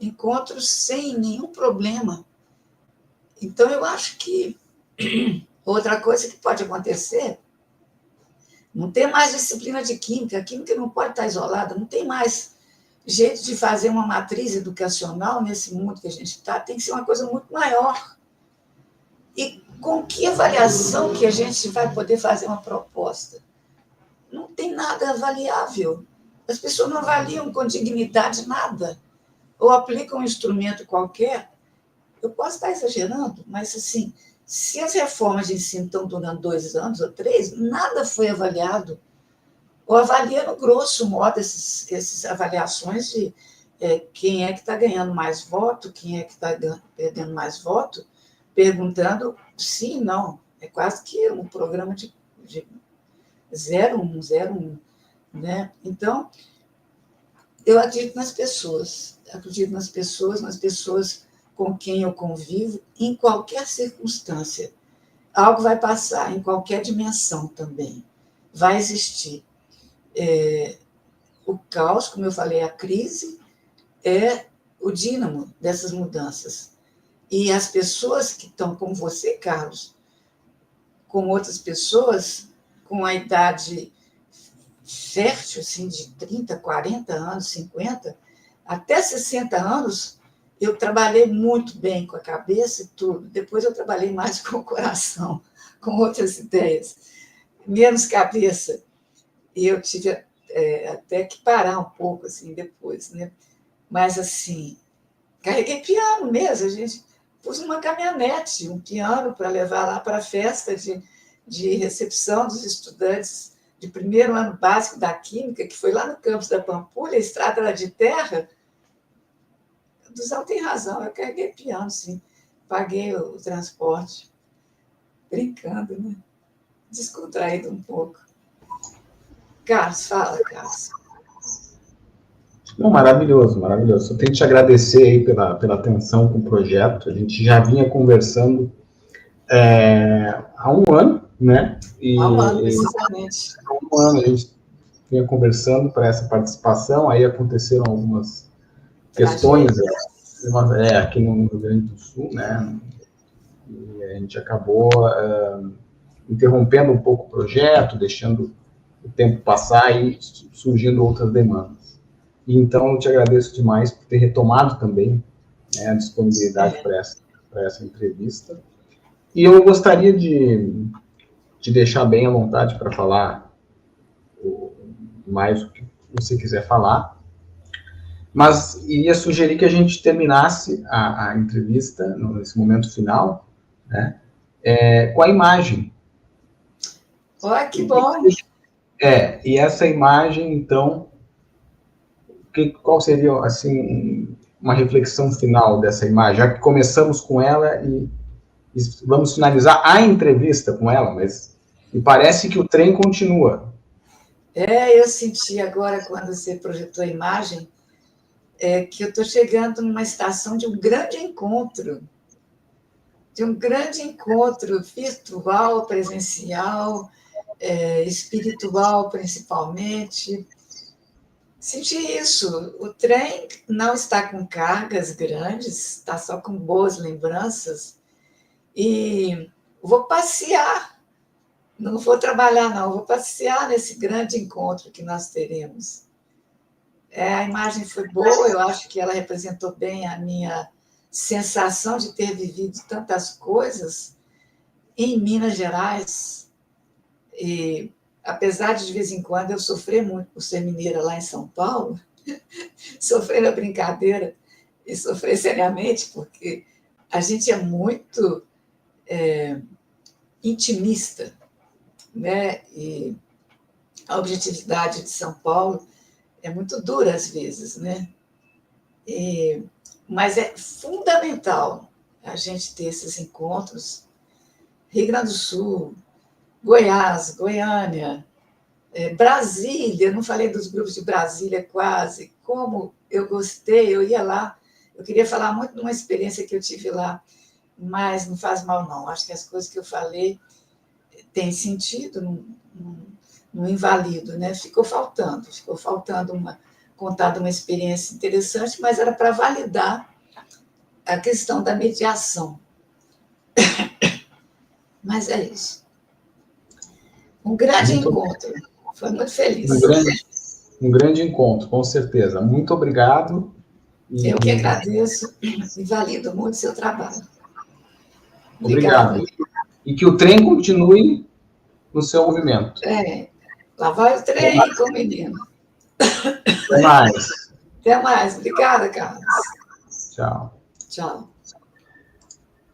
encontro sem nenhum problema. Então, eu acho que outra coisa que pode acontecer, não tem mais disciplina de química, a química não pode estar isolada, não tem mais jeito de fazer uma matriz educacional nesse mundo que a gente está, tem que ser uma coisa muito maior. E com que avaliação que a gente vai poder fazer uma proposta? Não tem nada avaliável. As pessoas não avaliam com dignidade nada. Ou aplicam um instrumento qualquer. Eu posso estar exagerando, mas, assim, se as reformas de ensino estão durando 2 anos ou 3, nada foi avaliado. Ou avalia, no grosso modo, essas avaliações de quem é que está ganhando mais voto, quem é que está perdendo mais voto, perguntando sim, não. É quase que um programa de 0-1, 0-1. Né? Então, eu acredito nas pessoas, nas pessoas com quem eu convivo, em qualquer circunstância. Algo vai passar, em qualquer dimensão também. Vai existir. O caos, como eu falei, a crise, é o dínamo dessas mudanças. E as pessoas que estão com você, Carlos, com outras pessoas, com a idade fértil, assim, de 30, 40 anos, 50, até 60 anos, eu trabalhei muito bem com a cabeça e tudo. Depois eu trabalhei mais com o coração, com outras ideias. Menos cabeça. E eu tive até que parar um pouco, assim, depois, né? Mas, assim, carreguei piano mesmo, a gente pus numa caminhonete, um piano para levar lá para a festa de recepção dos estudantes de primeiro ano básico da Química, que foi lá no campus da Pampulha, a estrada era de terra. Duzão tem razão, eu carreguei piano, sim. Paguei o transporte. Brincando, né? Descontraído um pouco. Carlos, fala, Carlos. Não, maravilhoso, maravilhoso. Eu tenho que te agradecer aí pela atenção com o projeto. A gente já vinha conversando há um ano, né? Há um ano, precisamente. Há um ano a gente vinha conversando para essa participação, aí aconteceram algumas questões aqui no Rio Grande do Sul, né? E a gente acabou interrompendo um pouco o projeto, deixando o tempo passar e surgindo outras demandas. E, então, eu te agradeço demais por ter retomado também, né, a disponibilidade para essa entrevista. E eu gostaria de te deixar bem à vontade para falar mais o que você quiser falar, mas ia sugerir que a gente terminasse a entrevista, nesse momento final, né, com a imagem. Olha, que bom! E essa imagem, então, qual seria, assim, uma reflexão final dessa imagem? Já que começamos com ela e vamos finalizar a entrevista com ela, mas me parece que o trem continua. Eu senti agora, quando você projetou a imagem, que eu estou chegando numa estação de um grande encontro virtual, presencial, espiritual, principalmente. Senti isso. O trem não está com cargas grandes, está só com boas lembranças. E vou passear. Não vou trabalhar, não. Vou passear nesse grande encontro que nós teremos. A imagem foi boa, eu acho que ela representou bem a minha sensação de ter vivido tantas coisas em Minas Gerais. E, apesar de vez em quando, eu sofrer muito por ser mineira lá em São Paulo, sofrer na brincadeira e sofrer seriamente, porque a gente é muito intimista, né? E a objetividade de São Paulo é muito dura às vezes, né? Mas é fundamental a gente ter esses encontros. Rio Grande do Sul, Goiás, Goiânia, Brasília, não falei dos grupos de Brasília quase, como eu gostei, eu ia lá, eu queria falar muito de uma experiência que eu tive lá, mas não faz mal não, acho que as coisas que eu falei têm sentido, não invalido, né? Ficou faltando contar uma experiência interessante, mas era para validar a questão da mediação. Mas é isso. Um grande encontro. Foi muito feliz. Um grande encontro, com certeza. Muito obrigado. Eu que agradeço e valido muito o seu trabalho. Obrigado. E que o trem continue no seu movimento. Lá vai o trem com o menino. Até mais. Até mais. Obrigada, Carlos. Tchau. Tchau.